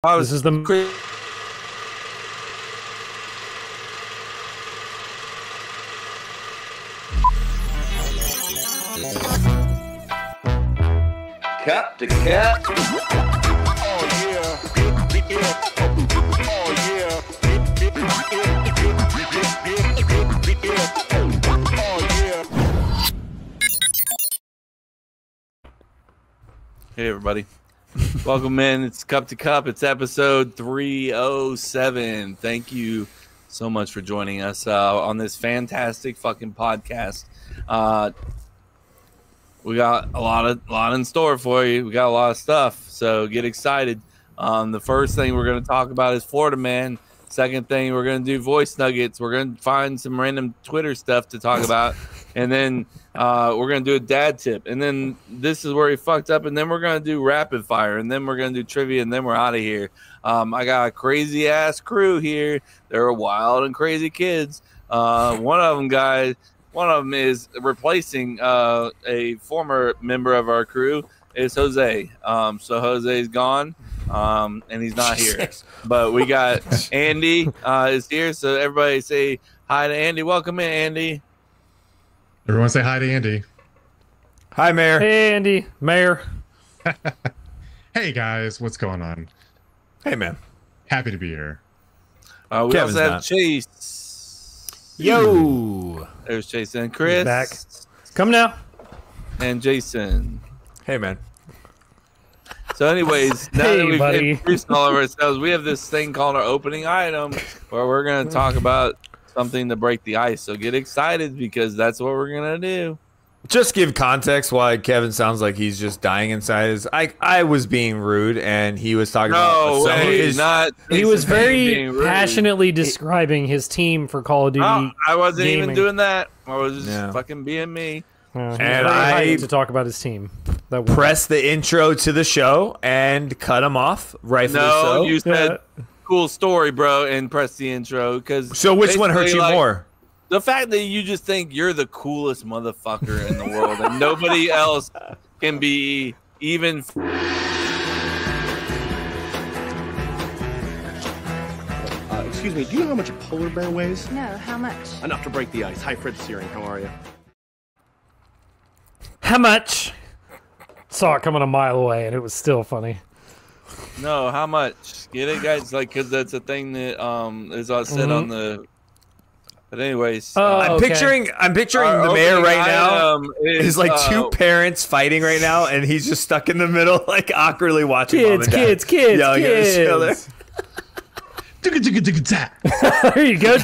This is the Cup to cup. Hey everybody, welcome in. It's Cup to Cup. It's episode 307. Thank you so much for joining us on this fantastic fucking podcast. We got a lot in store for you. We got a lot of stuff, so get excited. The first thing we're going to talk about is Florida Man. Second thing, we're going to do voice nuggets. We're going to find some random Twitter stuff to talk about. And then we're going to do a dad tip. And then this is where he fucked up. And then we're going to do rapid fire. And then we're going to do trivia. And then we're out of here. I got a crazy-ass crew here. They're wild and crazy kids. One of them is replacing a former member of our crew. Is Jose. So Jose's gone. And he's not here. But we got Andy is here. So everybody say hi to Andy. Welcome in, Andy. Everyone say hi to Andy. Hi, Mayor. Hey, Andy. Mayor. Hey, guys. What's going on? Hey, man. Happy to be here. We Kevin's also have not. Chase. Yo. There's Chase and Chris. Back. Come now. And Jason. Hey, man. So anyways, now Hey, that we've buddy. introduced all of ourselves, we have this thing called our opening item where we're going to talk about something to break the ice. So get excited because that's what we're going to do. Just give context why Kevin sounds like he's just dying inside. I was being rude, and he was talking No, about some of way, his. not. He was being very rude. passionately describing his team for Call of Duty. No, I wasn't even gaming. doing that. I was just Yeah. fucking being me. He was And very I hyped to talk about his team. That was- Press the intro to the show and cut him off. Rightfully No, so. you said cool story, bro, and press the intro. So which one hurt basically, you like, more? The fact that you just think you're the coolest motherfucker in the world and nobody else can be even. Excuse me, do you know how much a polar bear weighs? No, how much? Enough to break the ice. Hi, Fred Searing. How are you? How much? Saw it coming a mile away, and it was still funny. No, how much? Get it, guys? Like, because that's a thing that is all said on the. But anyways, Oh, I'm okay. picturing our the mayor opening right now. item is Is like two parents fighting right now, and he's just stuck in the middle, like awkwardly watching mom Kids, and dad kids, kids, yelling at each other. kids. There you go.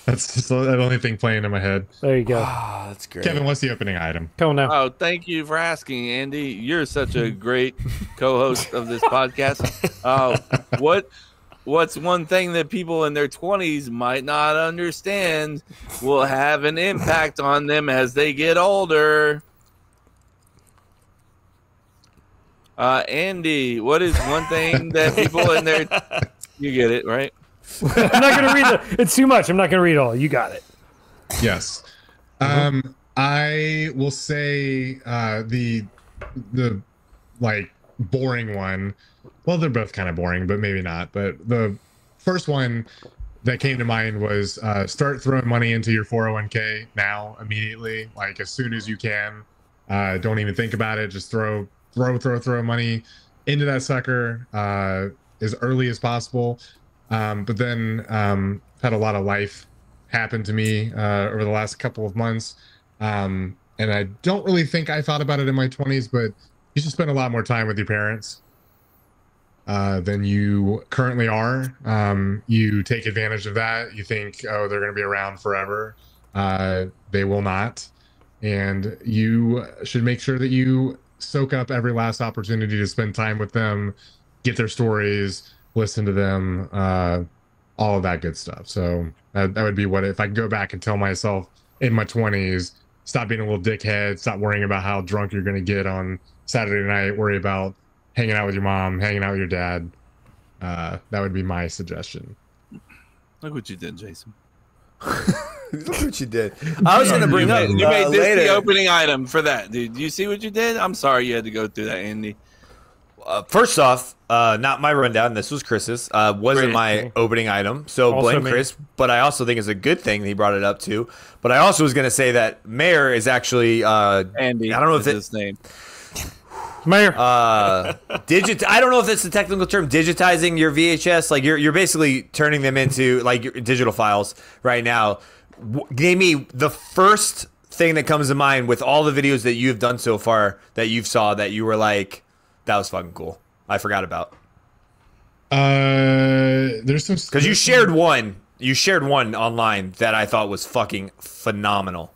That's just the only thing playing in my head. There you go. Oh, that's great. Kevin, what's the opening item? Come on now. Oh, thank you for asking, Andy. You're such a great co-host of this podcast. What's one thing that people in their 20s might not understand will have an impact on them as they get older? Andy, what is one thing that people in their... You get it, right? I'm not gonna read it's too much. I'm not gonna read it all. You got it. Yes. I will say the like boring one. Well, they're both kind of boring, but maybe not. But the first one that came to mind was start throwing money into your 401k now, immediately, like as soon as you can. Don't even think about it. Just throw money into that sucker as early as possible. But then had a lot of life happen to me over the last couple of months. And I don't really think I thought about it in my 20s, but you should spend a lot more time with your parents than you currently are. You take advantage of that. You think, oh, they're going to be around forever. They will not. And you should make sure that you soak up every last opportunity to spend time with them, get their stories, listen to them, all of that good stuff. So that would be what, if I could go back and tell myself in my 20s, stop being a little dickhead, stop worrying about how drunk you're going to get on Saturday night, worry about hanging out with your mom, hanging out with your dad. That would be my suggestion. Look what you did, Jason. Look what you did. I was going to bring up You made this later. the opening item for that, dude. You see what you did? I'm sorry you had to go through that, Andy. first off, not my rundown. This was Chris's. Wasn't my opening item. So Also blame me. Chris. But I also think it's a good thing that he brought it up too. But I also was going to say that Mayor is actually Andy. I don't know if is his name. Mayor. I don't know if that's the technical term, digitizing your VHS. Like you're basically turning them into like your digital files right now. Give me the first thing that comes to mind with all the videos that you've done so far that you've saw that you were like, that was fucking cool. I forgot about. There's some Because you shared one. You shared one online that I thought was fucking phenomenal.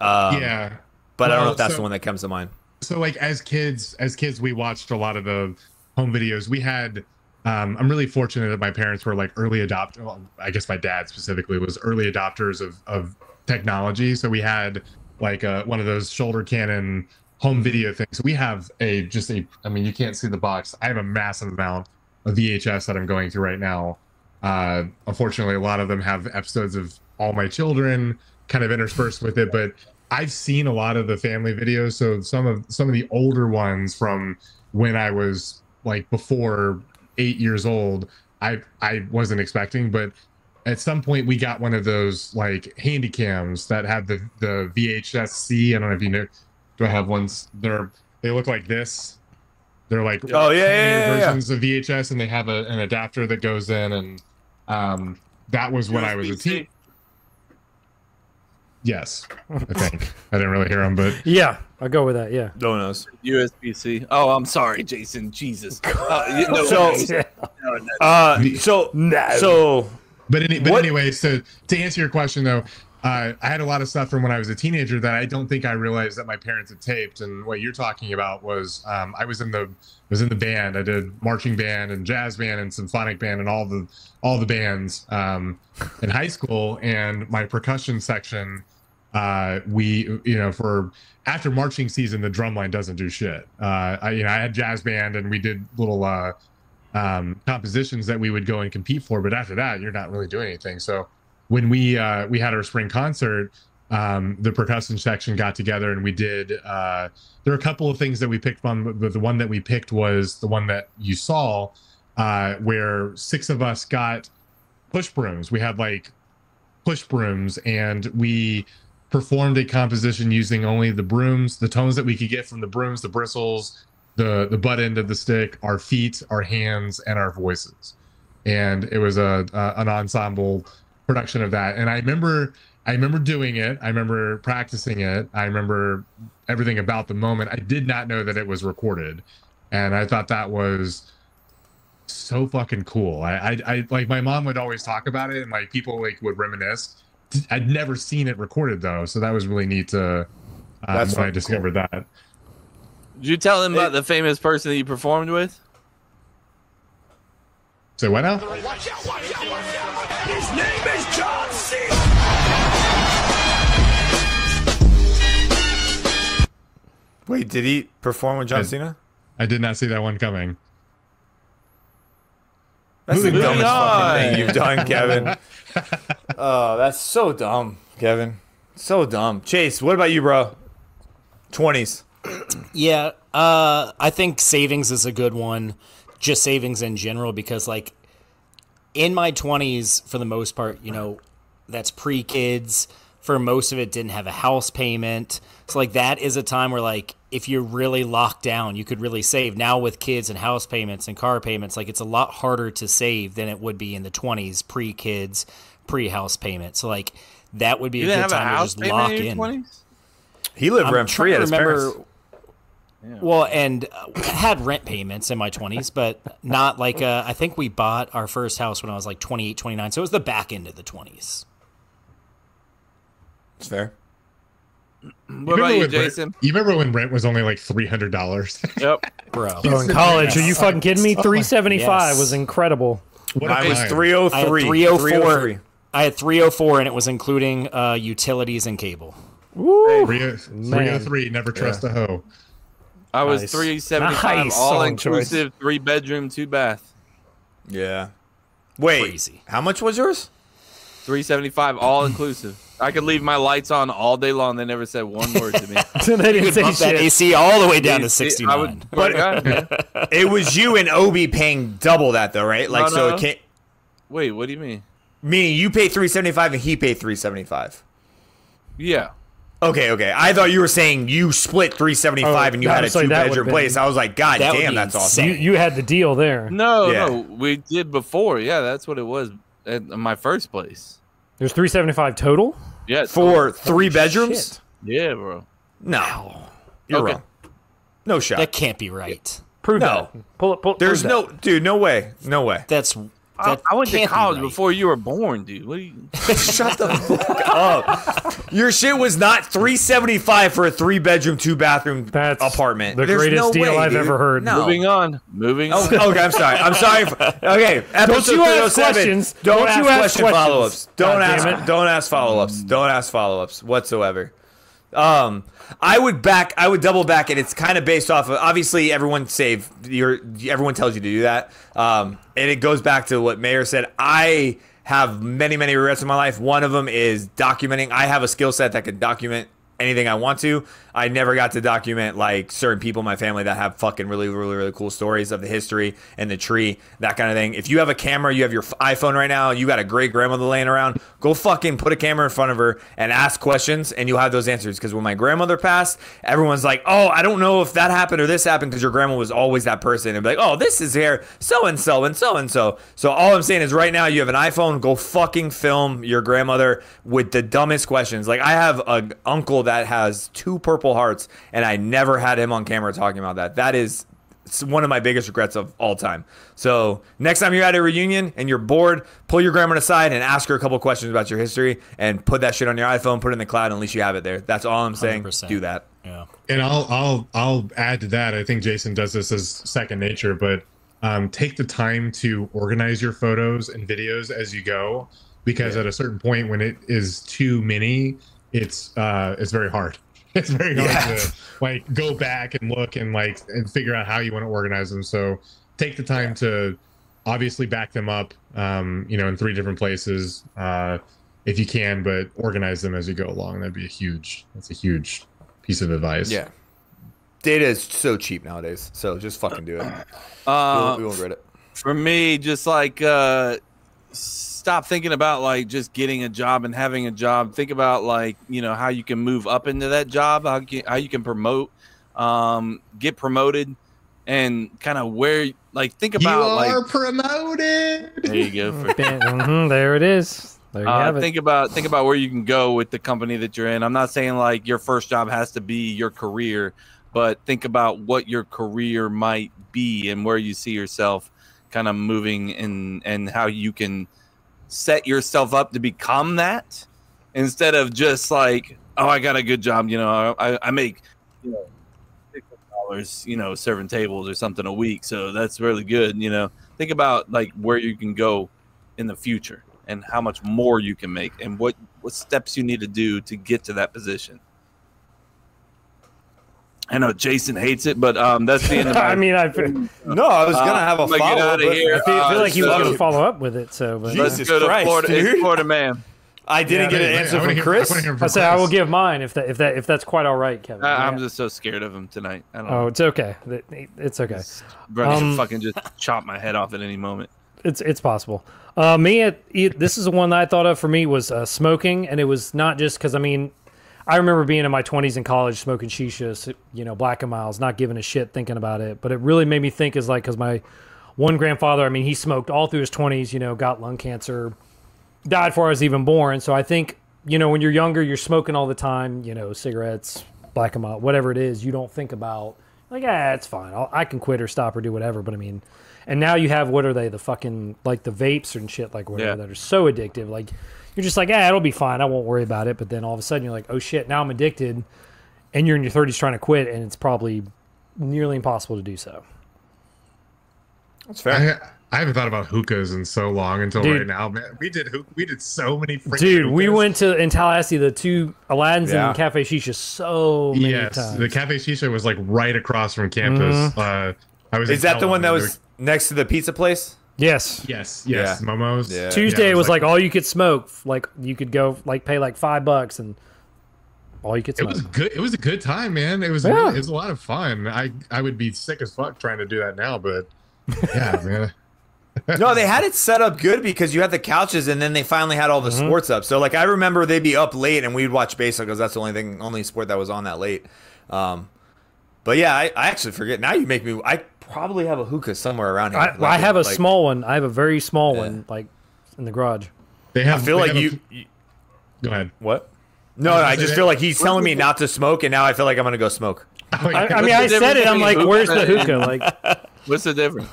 Yeah. But I don't know Well, if that's so- the one that comes to mind. So like as kids we watched a lot of the home videos. We had I'm really fortunate that my parents were like early adopters. Well, I guess my dad specifically was early adopters of technology. So we had like one of those shoulder cannon home video things. We have I mean, you can't see the box. I have a massive amount of VHS that I'm going through right now. Unfortunately, a lot of them have episodes of All My Children kind of interspersed with it, but I've seen a lot of the family videos. So some of the older ones from when I was like before 8 years old, I wasn't expecting, but at some point we got one of those like handy cams that had the VHS-C. I don't know if you know. Do I have ones? They look like this. They're like versions of VHS, and they have an adapter that goes in, and that was when I was a teen. Yes, I think I didn't really hear him, but Yeah, I'll go with that. Yeah. No one knows. USB-C. Oh, I'm sorry, Jason. Jesus. Anyway, so to answer your question though, I had a lot of stuff from when I was a teenager that I don't think I realized that my parents had taped. And what you're talking about was I was in the band. I did marching band and jazz band and symphonic band and all the bands in high school. And my percussion section, for after marching season, the drum line doesn't do shit. I had jazz band and we did little compositions that we would go and compete for, but after that you're not really doing anything. So when we had our spring concert, the percussion section got together and we did there are a couple of things that we picked from, but the one that we picked was the one that you saw, where 6 of us got push brooms. We had like push brooms and we performed a composition using only the brooms, the tones that we could get from the brooms, the bristles, the butt end of the stick, our feet, our hands, and our voices. And it was an ensemble production of that. And I remember doing it. I remember practicing it. I remember everything about the moment. I did not know that it was recorded. And I thought that was so fucking cool. I like, my mom would always talk about it and like people like would reminisce. I'd never seen it recorded though. So that was really neat to when I discovered that. Did you tell them about the famous person that you performed with? So what now? Watch out, watch out, watch out. His name is John C. Wait, did he perform with John Cena? I did not see that one coming. That's the Moving dumbest on. fucking thing you've done, Kevin. Oh, that's so dumb, Kevin. So dumb. Chase, what about you, bro? 20s. Yeah, I think savings is a good one. Just savings in general, because like in my 20s, for the most part, that's pre-kids. For most of it, didn't have a house payment. So like that is a time where like if you're really locked down, you could really save. Now with kids and house payments and car payments, like it's a lot harder to save than it would be in the 20s, pre-kids, pre-house payment. So like that would be a good time to just lock in. 20s? He lived rent free at his parents. Well, and had rent payments in my 20s, but not like I think we bought our first house when I was like 28, 29. So it was the back end of the 20s. It's fair. What about you, Jason? You remember when rent was only like $300? Yep. Bro. So in college, are you fucking kidding me? $375 Yes. was incredible. What Mine was time? 303. 304. I had 304, and it was including utilities and cable. Woo! 303, never trust a hoe. I was Nice. $375, Nice all song choice. inclusive, 3-bedroom, 2-bath. Yeah. Wait, Crazy. how much was yours? $375 all inclusive. I could leave my lights on all day long. They never said one word to me. They didn't say Bump that shit. AC all the way down to I 69. would, but It was you and Obi paying double that though, right? Like, so No. it can't. wait, what do you mean? Meaning you pay $375 and he paid $375. Yeah. Okay. I thought you were saying you split $375 and you had a honestly, that would've 2-bedroom been- place. I was like, God That would damn, be that's awesome. insane. You had the deal there. No, we did before. Yeah, that's what it was at my first place. There's $375 total. Yeah. For 3 bedrooms? Shit. Yeah, bro. No, you're Okay. wrong. No shot. That can't be right. Prove No. that. Pull it. There's prove that. no, dude, no way. That's I went to can't be college right. before you were born, dude. What are you? Shut the fuck up. Your shit was not $375 for a 3-bedroom, 2-bathroom That's apartment. the There's greatest no deal way, I've dude. ever heard. No. Moving on. Okay, I'm sorry. Okay, episode you ask 307. questions. Don't Don't ask you ask question questions. follow-ups. Don't God damn it. ask follow-ups. Don't ask follow-ups whatsoever. I would double back, and it's kind of based off of, obviously everyone everyone tells you to do that. And it goes back to what Mayor said. I have many regrets in my life. One of them is documenting. I have a skill set that can document anything I want to. I never got to document like certain people in my family that have fucking really cool stories of the history and the tree, that kind of thing. If you have a camera, you have your iPhone right now, you got a great grandmother laying around, go fucking put a camera in front of her and ask questions and you'll have those answers. Because when my grandmother passed, everyone's like, oh, I don't know if that happened or this happened, because your grandma was always that person. And be like, oh, this is here so-and-so and so-and-so. So all I'm saying is right now you have an iPhone, go fucking film your grandmother with the dumbest questions. Like, I have an uncle that has 2 Purple Hearts, and I never had him on camera talking about that. That is one of my biggest regrets of all time. So next time you're at a reunion and you're bored, pull your grandma aside and ask her a couple questions about your history, and put that shit on your iPhone, put it in the cloud, and at least you have it there. That's all I'm saying. 100%. Do that. Yeah. And I'll add to that. I think Jason does this as second nature, but take the time to organize your photos and videos as you go, because at a certain point when it is too many, it's very hard. It's very hard to like go back and look and figure out how you want to organize them. So take the time to obviously back them up, in 3 different places if you can, but organize them as you go along. That's a huge piece of advice. Yeah. Data is so cheap nowadays, so just fucking do it. We won't regret it. For me, just like stop thinking about like just getting a job and having a job. Think about like, how you can move up into that job, how you can promote, get promoted, and kind of where, like, think about You are like promoted. there you go. There it is. There you have it. Think about where you can go with the company that you're in. I'm not saying like your first job has to be your career, but think about what your career might be and where you see yourself kind of moving, and how you can set yourself up to become that, instead of just like, oh, I got a good job, I make $600, serving tables or something a week, so that's really good. Think about like where you can go in the future and how much more you can make, and what steps you need to do to get to that position. I know Jason hates it, but that's the end of my... I mean, I feel No, I was gonna have a I'm gonna get follow out of here. like he was going so to follow up with it. So, but, let's Jesus go to Christ, Florida, dude. Florida man. I didn't get an answer from Chris. I say I will give mine if that's quite all right, Kevin. I'm just so scared of him tonight. I don't Oh, know. it's okay. It's okay. Ready to fucking just chop my head off at any moment. It's possible. This is the one that I thought of for me was smoking, and it was not just because I remember being in my 20s in college smoking shisha, Black and Miles, not giving a shit, thinking about it. But it really made me think is like, because my one grandfather, he smoked all through his 20s, got lung cancer, died before I was even born. So I think, when you're younger, you're smoking all the time, cigarettes, Black and Miles, whatever it is, you don't think about, like, it's fine. I can quit or stop or do whatever. But and now you have, what are they, the fucking, like the vapes and shit, like whatever, that are so addictive. Like, you're just like, it'll be fine. I won't worry about it. But then all of a sudden you're like, oh shit, now I'm addicted. And you're in your 30s trying to quit, and it's probably nearly impossible to do so. That's fair. I haven't thought about hookahs in so long until Dude. right now, man. We did so many freaking Dude, we hookahs. went in Tallahassee, the 2 Aladdin's Yeah. and Cafe Shisha so many Yes, times. the Cafe Shisha was like right across from campus. I was. Is in that the one that Kellogg. was next to the pizza place? Yes. Yes. Yeah. Momos. Yeah. Tuesday Yeah, it was like all you could smoke. Like you could go like pay like $5 and all you could It smoke. was good. It was a good time, man. It was Yeah. it was a lot of fun. I would be sick as fuck trying to do that now, but yeah, man. No, they had it set up good because you had the couches, and then they finally had all the sports up. So, like, I remember they'd be up late, and we'd watch baseball because that's the only sport that was on that late. But yeah, I actually forget. Now you make me. I probably have a hookah somewhere around here. I have a small one. I have a very small one, like in the garage. They have. I feel like have you. Go ahead. What? No, I just feel like he's telling me not to smoke, and now I feel like I'm gonna go smoke. Oh, yeah. I mean, I said it. I'm like, where's the hookah? Like, What's the difference?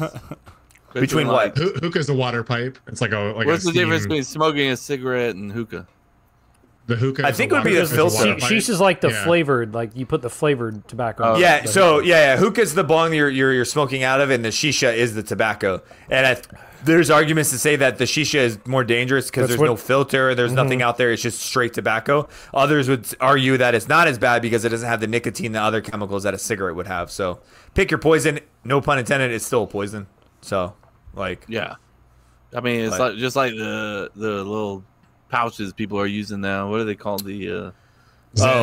Between what? Hookah's a water pipe. It's like a like. What's a the difference steam- between smoking a cigarette and hookah? The hookah? I is think a it would be water- the is a water filter. pipe. she's just like the Yeah. flavored. Like you put the flavored tobacco. on Yeah, the so hookah. yeah, hookah's the bong you're smoking out of, and the shisha is the tobacco. And there's arguments to say that the shisha is more dangerous because That's there's no what- filter, there's nothing out there. It's just straight tobacco. Others would argue that it's not as bad because it doesn't have the nicotine and other chemicals that a cigarette would have. So pick your poison. No pun intended. It's still a poison. So like Yeah, I mean it's like just like the little pouches people are using now. What are they called? The Zen,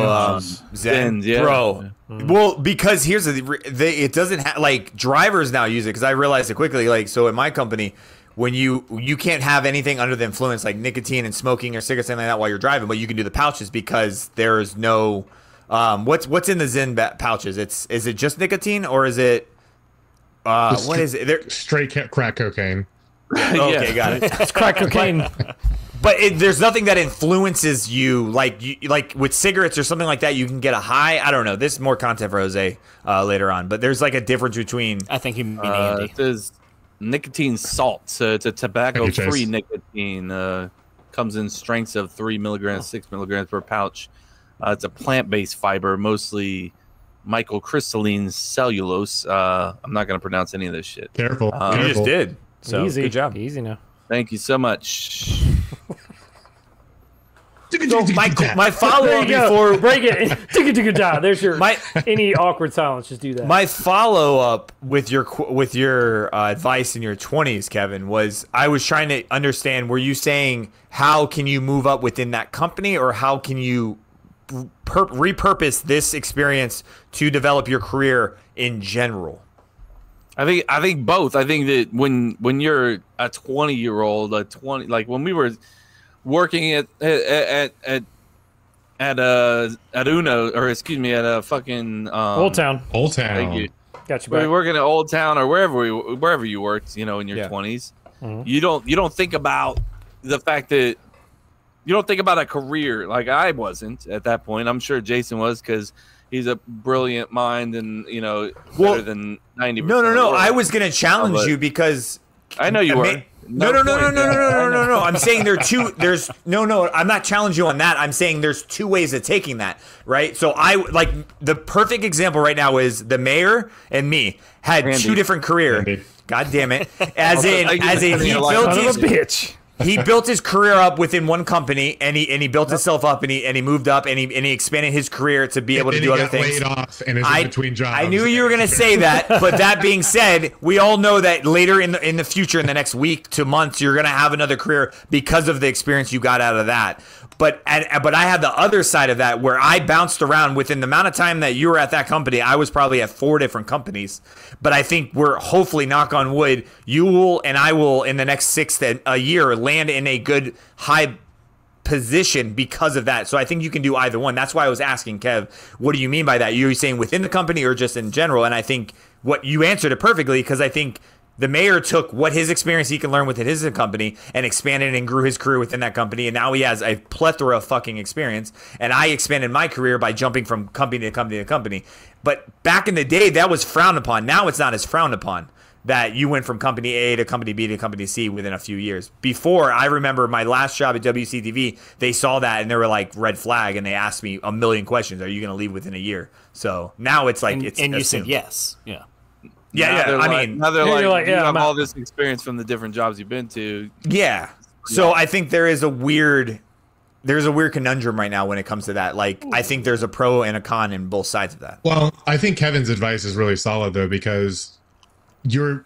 Zens, yeah. bro. Well, because here's it doesn't have like drivers now use it because I realized it quickly. Like, so in my company, when you can't have anything under the influence like nicotine and smoking or cigarettes and like that while you're driving, but you can do the pouches because there's no what's in the Zen pouches. Is it just nicotine or is it what is it? Straight crack cocaine. Okay, Yeah. got it. It's crack cocaine. But there's nothing that influences you like with cigarettes or something like that. You can get a high. I don't know. This is more content for Jose later on. But there's like a difference between. I think you mean Andy. It says nicotine salt, so it's a tobacco-free nicotine. Comes in strengths of 3 milligrams, 6 milligrams per pouch. It's a plant-based fiber, mostly microcrystalline cellulose. I'm not going to pronounce any of this shit. Careful. You careful. just did. So Easy. good job. Easy now. Thank you so much. So my follow There up you go. before Break it. There's your My- any awkward silence. Just do that. my follow up with your advice in your 20s, Kevin, was I was trying to understand. Were you saying how can you move up within that company, or how can you repurpose this experience to develop your career in general? I think both. I think that when you're a 20-year-old, like when we were working at Uno, or excuse me, at a fucking Old Town. Old Thank you. Town. Got you We were back. working at Old Town or wherever you worked, in your Yeah. 20s. Mhm. You don't think about the fact that you don't think about a career. Like I wasn't at that point. I'm sure Jason was because he's a brilliant mind and better than 90%. No. I was gonna challenge but- you because I know you were. No. I'm saying I'm not challenging you on that. I'm saying there's two ways of taking that, right? So the perfect example right now is the mayor and me had Andy. two different careers. Andy. God damn it. As in Thank you for he your life. built Son of his a bitch. he built his career up within one company, and he built himself up, and he moved up, and he expanded his career to be able to Then do he other got things. laid off and is in between jobs. I knew you were going to say that, but that being said, we all know that later in the future, in the next week to months, you're going to have another career because of the experience you got out of that. But I had the other side of that where I bounced around within the amount of time that you were at that company. I was probably at 4 different companies. But I think we're hopefully, knock on wood, you will and I will in the next 6 to a year land in a good high position because of that. So I think you can do either one. That's why I was asking Kev, what do you mean by that? You're saying within the company or just in general? And I think what you answered it perfectly, because I think the mayor took what his experience he can learn within his company and expanded and grew his career within that company. And now he has a plethora of fucking experience. And I expanded my career by jumping from company to company to company. But back in the day, that was frowned upon. Now it's not as frowned upon that you went from company A to company B to company C within a few years. Before, I remember my last job at WCTV, they saw that and they were like, red flag. And they asked me a million questions. Are you going to leave within a year? So now it's like, And it's you assumed. said yes. Yeah. Yeah, Now I they're mean, now they're Yeah, like, you're like, you yeah, have I'm all out. this experience from the different jobs you've been to. yeah. So I think there's a weird conundrum right now when it comes to that. Like, I think there's a pro and a con in both sides of that. Well, I think Kevin's advice is really solid though, because you're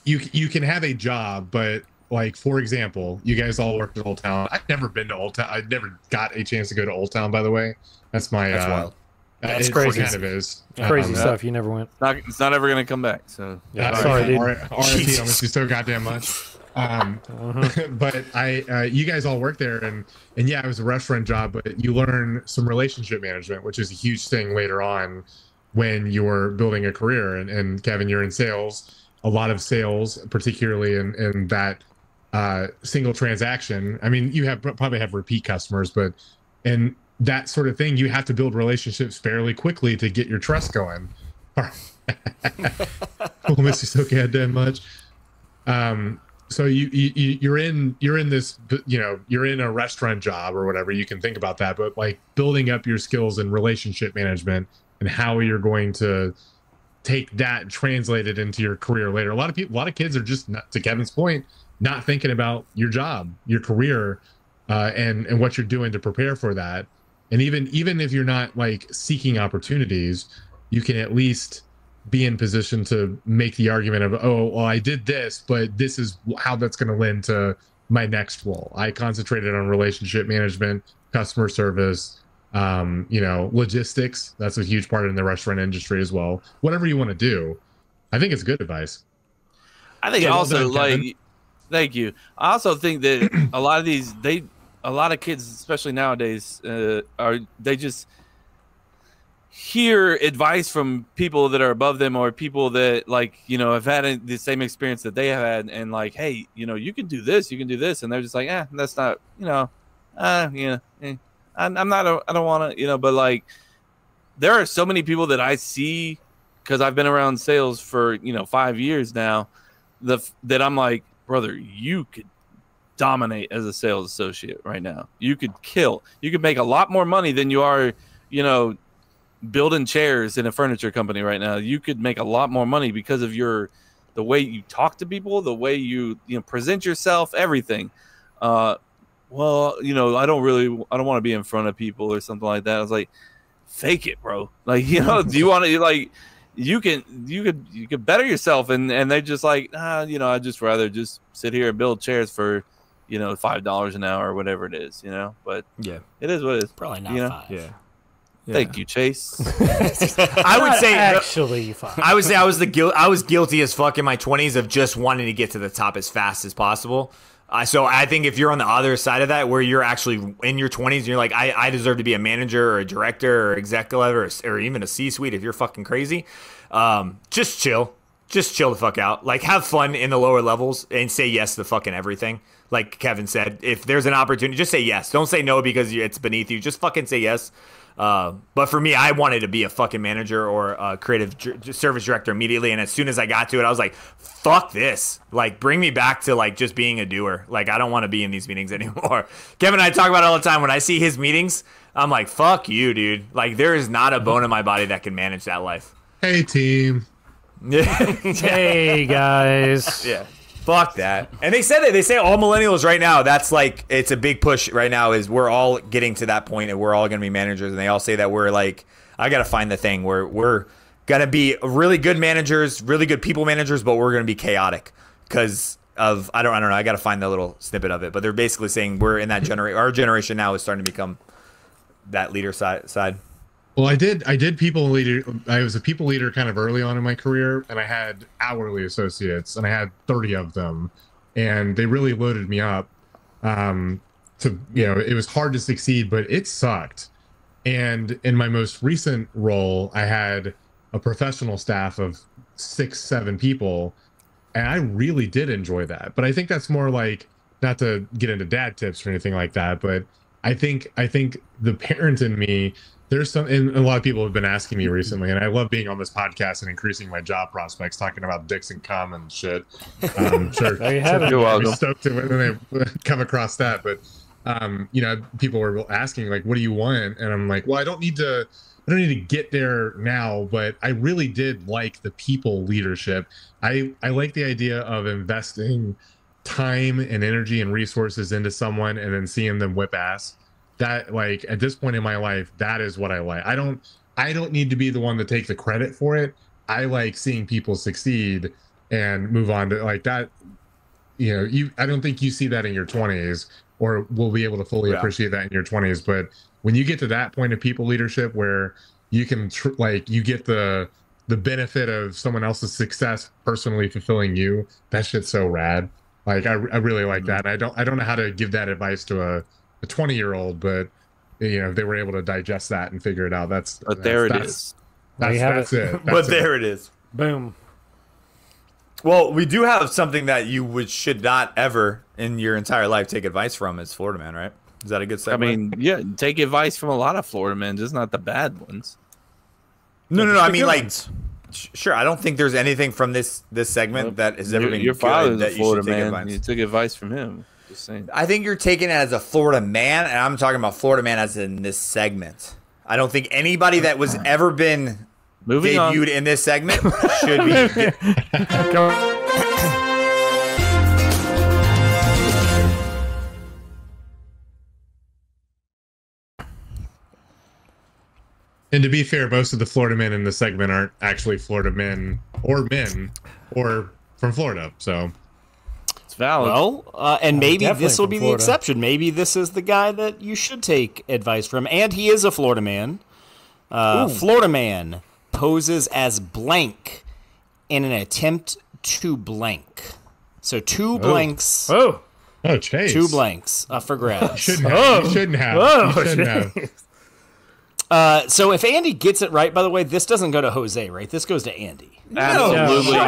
you can have a job, but like for example, you guys all worked at Old Town. I've never been to Old Town. I never got a chance to go to Old Town, by the way. That's wild. That's it crazy. Kind of is Crazy stuff. You never went. It's not ever gonna come back. So Yeah, sorry, dude. RIP, I miss you so goddamn much. But you guys all work there, and yeah, it was a restaurant job, but you learn some relationship management, which is a huge thing later on when you're building a career. And Kevin, you're in sales, a lot of sales, particularly in that single transaction. I mean, you probably have repeat customers, but and that sort of thing, you have to build relationships fairly quickly to get your trust going. We'll miss you so goddamn much. So you're in this, you're in a restaurant job or whatever. You can think about that, but like building up your skills in relationship management and how you're going to take that and translate it into your career later. A lot of kids are just not, to Kevin's point, not thinking about your job, your career, and what you're doing to prepare for that. And even if you're not like seeking opportunities, you can at least be in position to make the argument of, oh, well, I did this, but this is how that's going to lend to my next role. I concentrated on relationship management, customer service, logistics. That's a huge part in the restaurant industry as well. Whatever you want to do, I think it's good advice. I think also thank you. I also think that a lot of kids, especially nowadays, they just hear advice from people that are above them or people that have had the same experience that they have had, and like, hey, you can do this, and they're just like, that's not, I'm not, I don't want to, but like, there are so many people that I see because I've been around sales for 5 years now, that I'm like, brother, you could dominate as a sales associate right now. You could make a lot more money than you are, building chairs in a furniture company right now. You could make a lot more money because of the way you talk to people, the way you present yourself, everything. I don't want to be in front of people or something like that. I was like, fake it, bro. Like, do you want to, like, you could better yourself, and they're just like, I'd just rather just sit here and build chairs for $5 an hour or whatever it is, but yeah, it is what it is. Probably not 5. Yeah. Thank you, Chase. I would say actually fine. I would say I was guilty as fuck in my 20s of just wanting to get to the top as fast as possible. So I think if you're on the other side of that, where you're actually in your 20s and you're like, I deserve to be a manager or a director or exec level or even a C-suite if you're fucking crazy, just chill. Just chill the fuck out. Like, have fun in the lower levels and say yes to fucking everything. Like Kevin said, if there's an opportunity, just say yes. Don't say no because it's beneath you. Just fucking say yes. But for me, I wanted to be a fucking manager or a creative service director immediately. And as soon as I got to it, I was like, fuck this. Like, bring me back to like just being a doer. Like, I don't want to be in these meetings anymore. Kevin and I talk about it all the time. When I see his meetings, I'm like, fuck you, dude. Like, there is not a bone in my body that can manage that life. Hey, team. Hey, guys. Yeah. Fuck that. And they say all millennials right now, that's like, it's a big push right now, is we're all getting to that point and we're all going to be managers. And they all say that we're like, I got to find the thing where we're going to be really good managers, really good people managers, but we're going to be chaotic because of, I don't know. I got to find the little snippet of it, but they're basically saying we're in that generation. Our generation now is starting to become that leader side. Well, I did people leader. I was a people leader kind of early on in my career, and I had hourly associates, and I had 30 of them, and they really loaded me up. It was hard to succeed, but it sucked. And in my most recent role, I had a professional staff of 6-7 people, and I really did enjoy that. But I think that's more like, not to get into dad tips or anything like that, but I think the parent in me. There's some, and a lot of people have been asking me recently, and I love being on this podcast and increasing my job prospects, talking about dicks and cum and shit. Sure, There you have it. You're welcome. Stoked to when they come across that, but people were asking like, "What do you want?" And I'm like, "Well, I don't need to get there now, but I really did like the people leadership. I like the idea of investing time and energy and resources into someone and then seeing them whip ass." That, like, at this point in my life, that is what I like. I don't need to be the one to take the credit for it. I like seeing people succeed and move on to like that. You know, I don't think you see that in your 20s, or will be able to fully appreciate that in your 20s. But when you get to that point of people leadership where you can you get the benefit of someone else's success personally fulfilling you, that shit's so rad. Like I really like that. I don't know how to give that advice to a 20-year-old, but you know, if they were able to digest that and figure it out, that's it is. That's it. There it is. Boom. Well, we do have something that you should not ever in your entire life take advice from is Florida Man, right? Is that a good segue? I mean, yeah, take advice from a lot of Florida men, just not the bad ones. No. I mean, like, sure. I don't think there's anything from this segment that has ever been your father's that a Florida you should take man. advice. You took advice from him. Just saying. I think you're taking it as a Florida man, and I'm talking about Florida man as in this segment. I don't think anybody that was ever been debuted in this segment should be. And to be fair, most of the Florida men in the segment aren't actually Florida men or from Florida. So it's valid. Well, and maybe this will be the Florida. exception. Maybe this is the guy that you should take advice from. And he is a Florida man. Florida man poses as blank in an attempt to blank. So two blanks. Oh, Chase. Two blanks for grabs. You shouldn't have. So if Andy gets it right, by the way, this doesn't go to Jose, right? This goes to Andy. Absolutely no.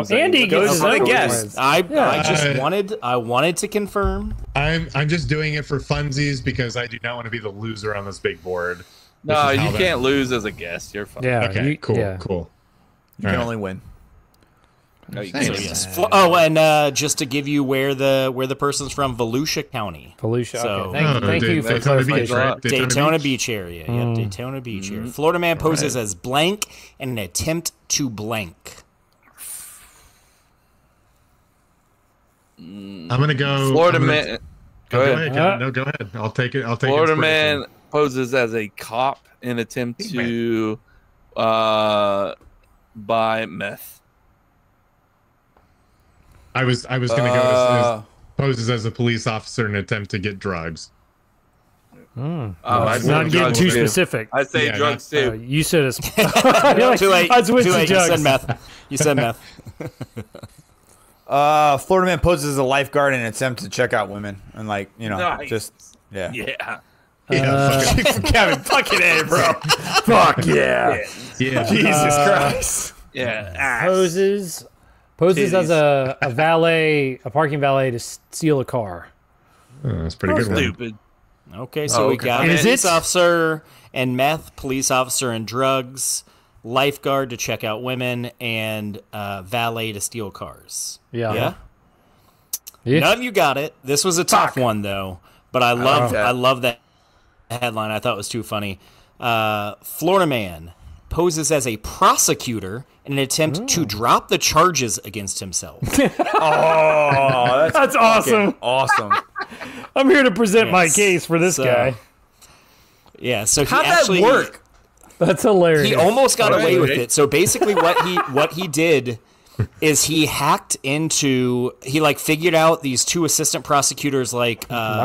not. Andy goes to the guest. I just wanted to confirm. I'm just doing it for funsies because I do not want to be the loser on this big board. No, you can't lose as a guest. You're fine. Yeah. Okay, cool. You can only win. No, you Thanks. can't. Yes. Oh, and just to give you where the person's from, Volusia County. Volusia. So- Okay. Thank you for Daytona Beach, clarification. right? Daytona Beach area. Yep, Daytona Beach area. Florida man poses as blank in an attempt to blank. I'm gonna go. Florida man. Go ahead. Go ahead. I'll take it. Florida man poses as a cop in attempt to buy meth. I was gonna go as poses as a police officer in an attempt to get drugs. I'd Not say getting drugs too too. specific. I'd say drugs too. You said it's Too late. I switched Too to late. You drugs. said meth. You said meth. Florida man poses as a lifeguard in an attempt to check out women and Nice. yeah. Kevin, fucking A, bro. Fuck yeah. Jesus Christ. Yeah. Poses as a parking valet to steal a car. Oh, that's a pretty good one. Stupid. Okay, so we got Is police it? officer and meth, police officer and drugs, lifeguard to check out women, and valet to steal cars. Yeah. None of you got it. This was a tough one though, but I love that headline. I thought it was too funny. Florida man poses as a prosecutor in an attempt to drop the charges against himself. Oh, That's awesome. awesome. I'm here to present my Yes. case for this So, guy. Yeah, so How'd he actually that work? That's hilarious. he almost got away with it. So basically what he did is he hacked into figured out these two assistant prosecutors My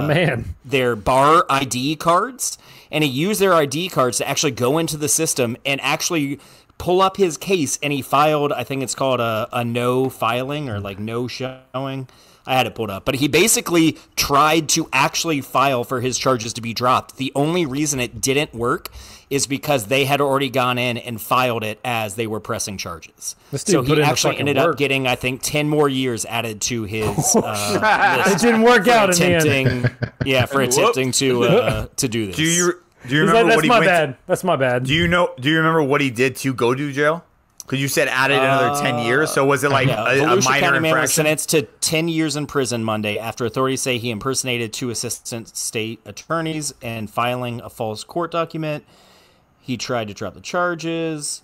man. their bar ID cards, and he used their ID cards to actually go into the system and actually pull up his case, and he filed, I think it's called a no filing or no showing. I had it pulled up, but he basically tried to actually file for his charges to be dropped. The only reason it didn't work is because they had already gone in and filed it as they were pressing charges. This dude So put he in the actually fucking ended up work. getting, I think, 10 more years added to his It didn't work out in the end. attempting to do this. Do you He's remember like, what that's he my went? bad. That's my bad. Do you remember what he did to go to jail? Because you said added another 10 years. So was it like a Volusia minor County man was infraction? sentenced to 10 years in prison Monday after authorities say he impersonated two assistant state attorneys and filing a false court document. He tried to drop the charges.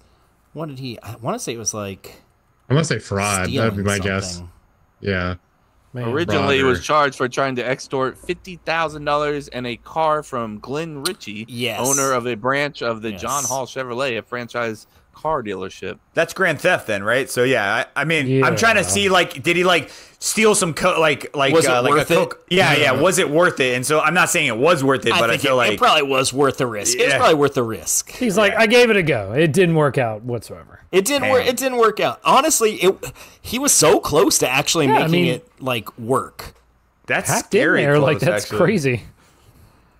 What did he? I want to say it was like I'm gonna say fraud. That'd be my stealing guess. something. Yeah. Man. Originally, he Brother. was charged for trying to extort $50,000 and a car from Glenn Ritchie, Yes. owner of a branch of the Yes. John Hall Chevrolet, a franchise car dealership. That's grand theft then, right? So yeah, I mean, Yeah. I'm trying to see like, did he like steal some like Was it like worth a it? Coke? Yeah, was it worth it? And so I'm not saying it was worth it, but I think feel like it probably was worth the risk. It was Yeah. probably worth the risk. He's like, I gave it a go. It didn't work out whatsoever. It didn't work. It didn't work out. Honestly, he was so close to actually Yeah, I making mean- it like work. that's Hacked in scary. there, Close, like that's actually. crazy.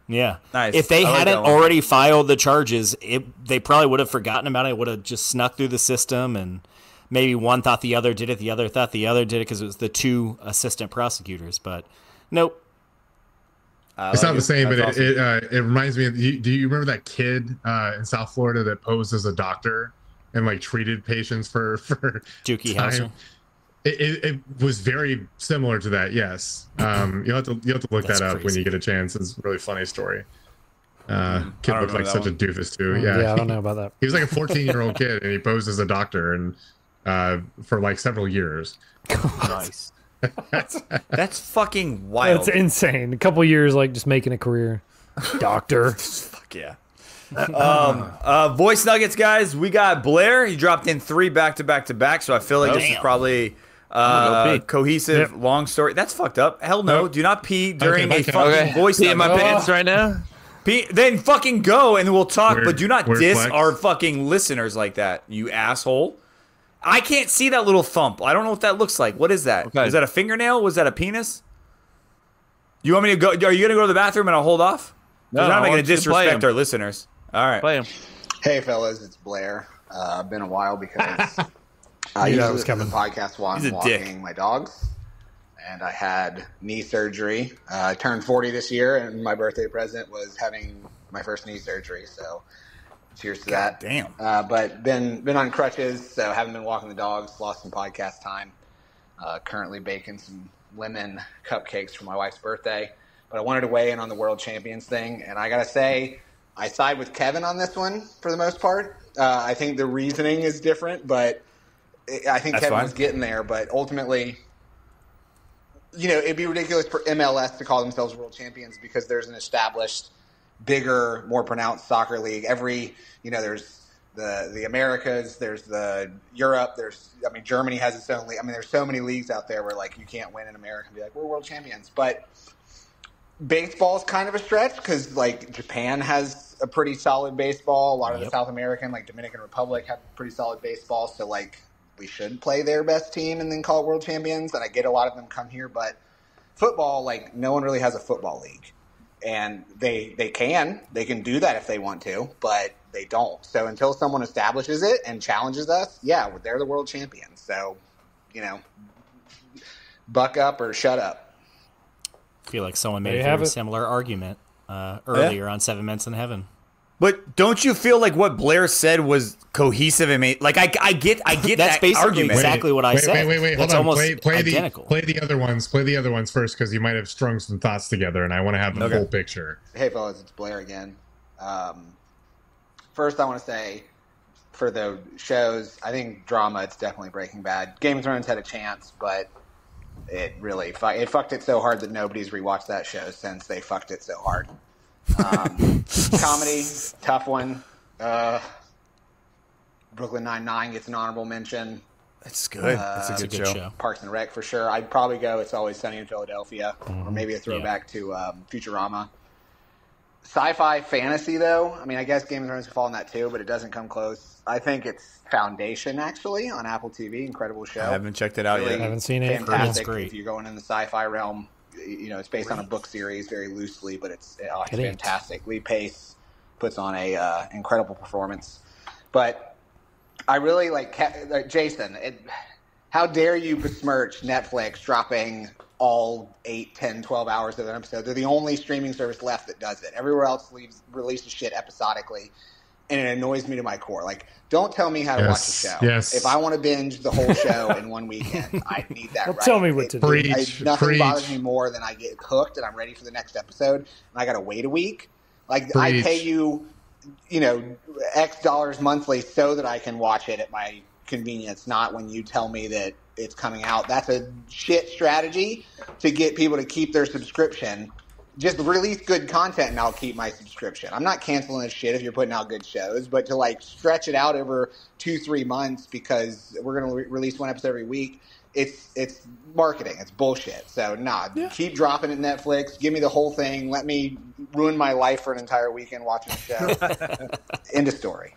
Yeah. Nice. If they I like hadn't that one. already filed the charges, they probably would have forgotten about it. Would have just snuck through the system, and maybe one thought the other did it, the other thought the other did it because it was the two assistant prosecutors. But nope. It's not the same, but That's awesome. it reminds me of. Do you remember that kid in South Florida that posed as a doctor and like treated patients for Dookie time? Howser. It was very similar to that. Yes, you'll have to look That's that up when crazy. you get a chance. It's a really funny story. Kid don't looked like remember such that a doofus too. Yeah, Yeah, I don't know about that. He was like a 14-year-old kid, and he posed as a doctor, and for like several years. Nice. That's fucking wild. That's insane. A couple years, like just making a career. Doctor. Fuck yeah. Voice nuggets, guys. We got Blair. He dropped in 3 back to back to back, so I feel like this is Damn. probably gonna go pee. cohesive, Yep. long story. That's fucked up. Hell no. Nope. Do not pee during a Okay. fucking Okay. voice See in my nugget. pants right now. Pee, then fucking go and we'll talk, Weird- but do not weird diss flex. our fucking listeners like that, you asshole. I can't see that little thump. I don't know what that looks like. What is that? Okay. Is that a fingernail? Was that a penis? You want me to go? Are you going to go to the bathroom and I'll hold off? 'Cause No, I'm I not going want to you to play disrespect 'em. our listeners. All right. Play him. Hey fellas, it's Blair. Been a while because I Knew that usually was listen to the coming. podcast while He's I'm a dick. walking my dogs, and I had knee surgery. I turned 40 this year, and my birthday present was having my first knee surgery. So, cheers to that. Damn. But been on crutches, so haven't been walking the dogs. Lost some podcast time. Currently baking some lemon cupcakes for my wife's birthday. But I wanted to weigh in on the World Champions thing, and I gotta say, I side with Kevin on this one for the most part. I think the reasoning is different, but I think That's Kevin fine. was getting there. But ultimately, it'd be ridiculous for MLS to call themselves world champions because there's an established, bigger, more pronounced soccer league. There's the Americas, there's the Europe, Germany has its own league. There's so many leagues out there where like you can't win in America and be like, we're world champions. But baseball's kind of a stretch because like Japan has a pretty solid baseball. A lot of the South American, like Dominican Republic, have pretty solid baseball. So like we should play their best team and then call it world champions. And I get a lot of them come here, but football, like no one really has a football league, and they can do that if they want to, but they don't. So until someone establishes it and challenges us, yeah, they're the world champions. So buck up or shut up. I feel like someone There made you a have very it. similar argument earlier on 7 Minutes in Heaven. But don't you feel like what Blair said was cohesive and made like I get That's that basically argument. exactly what I said. Wait, That's hold on. almost Play identical. the other ones. Play the other ones first because you might have strung some thoughts together, and I want to have the Okay. full picture. Hey, fellas, it's Blair again. First, I want to say for the shows, I think drama, it's definitely Breaking Bad. Game of Thrones had a chance, but it really it fucked it so hard that nobody's rewatched that show since they fucked it so hard. Comedy, tough one. Brooklyn Nine-Nine gets an honorable mention. That's good. That's It's a a good good show. show. Parks and Rec for sure. I'd probably go It's Always Sunny in Philadelphia, or maybe a throwback to Futurama. Sci-fi fantasy, though, I guess Game of Thrones could fall in that too, but it doesn't come close. I think it's Foundation, actually, on Apple TV. Incredible show. I haven't checked it out Really yet. Haven't seen it. Fantastic. It's great. If you're going in the sci-fi realm, it's based on a book series very loosely, but it's It ain't. fantastic. Lee Pace puts on a incredible performance. But I really like Jason. How dare you besmirch Netflix dropping all 8, 10, 12 hours of an episode? They're the only streaming service left that does it. Everywhere else releases shit episodically, and it annoys me to my core. Like, don't tell me how to watch a show. Yes. If I want to binge the whole show in one weekend, I need that. Well, right. tell me what to do. Preach, Nothing preach. bothers me more than I get hooked and I'm ready for the next episode, and I got to wait a week. Like, I Preach. pay you, X dollars monthly so that I can watch it at my convenience, not when you tell me that it's coming out. That's a shit strategy to get people to keep their subscription just release good content and I'll keep my subscription. I'm not canceling this shit if you're putting out good shows, but to like stretch it out over 2-3 months because we're going to release one episode every week, it's marketing. It's bullshit. So keep dropping it Netflix. Give me the whole thing. Let me ruin my life for an entire weekend watching a show. End of story.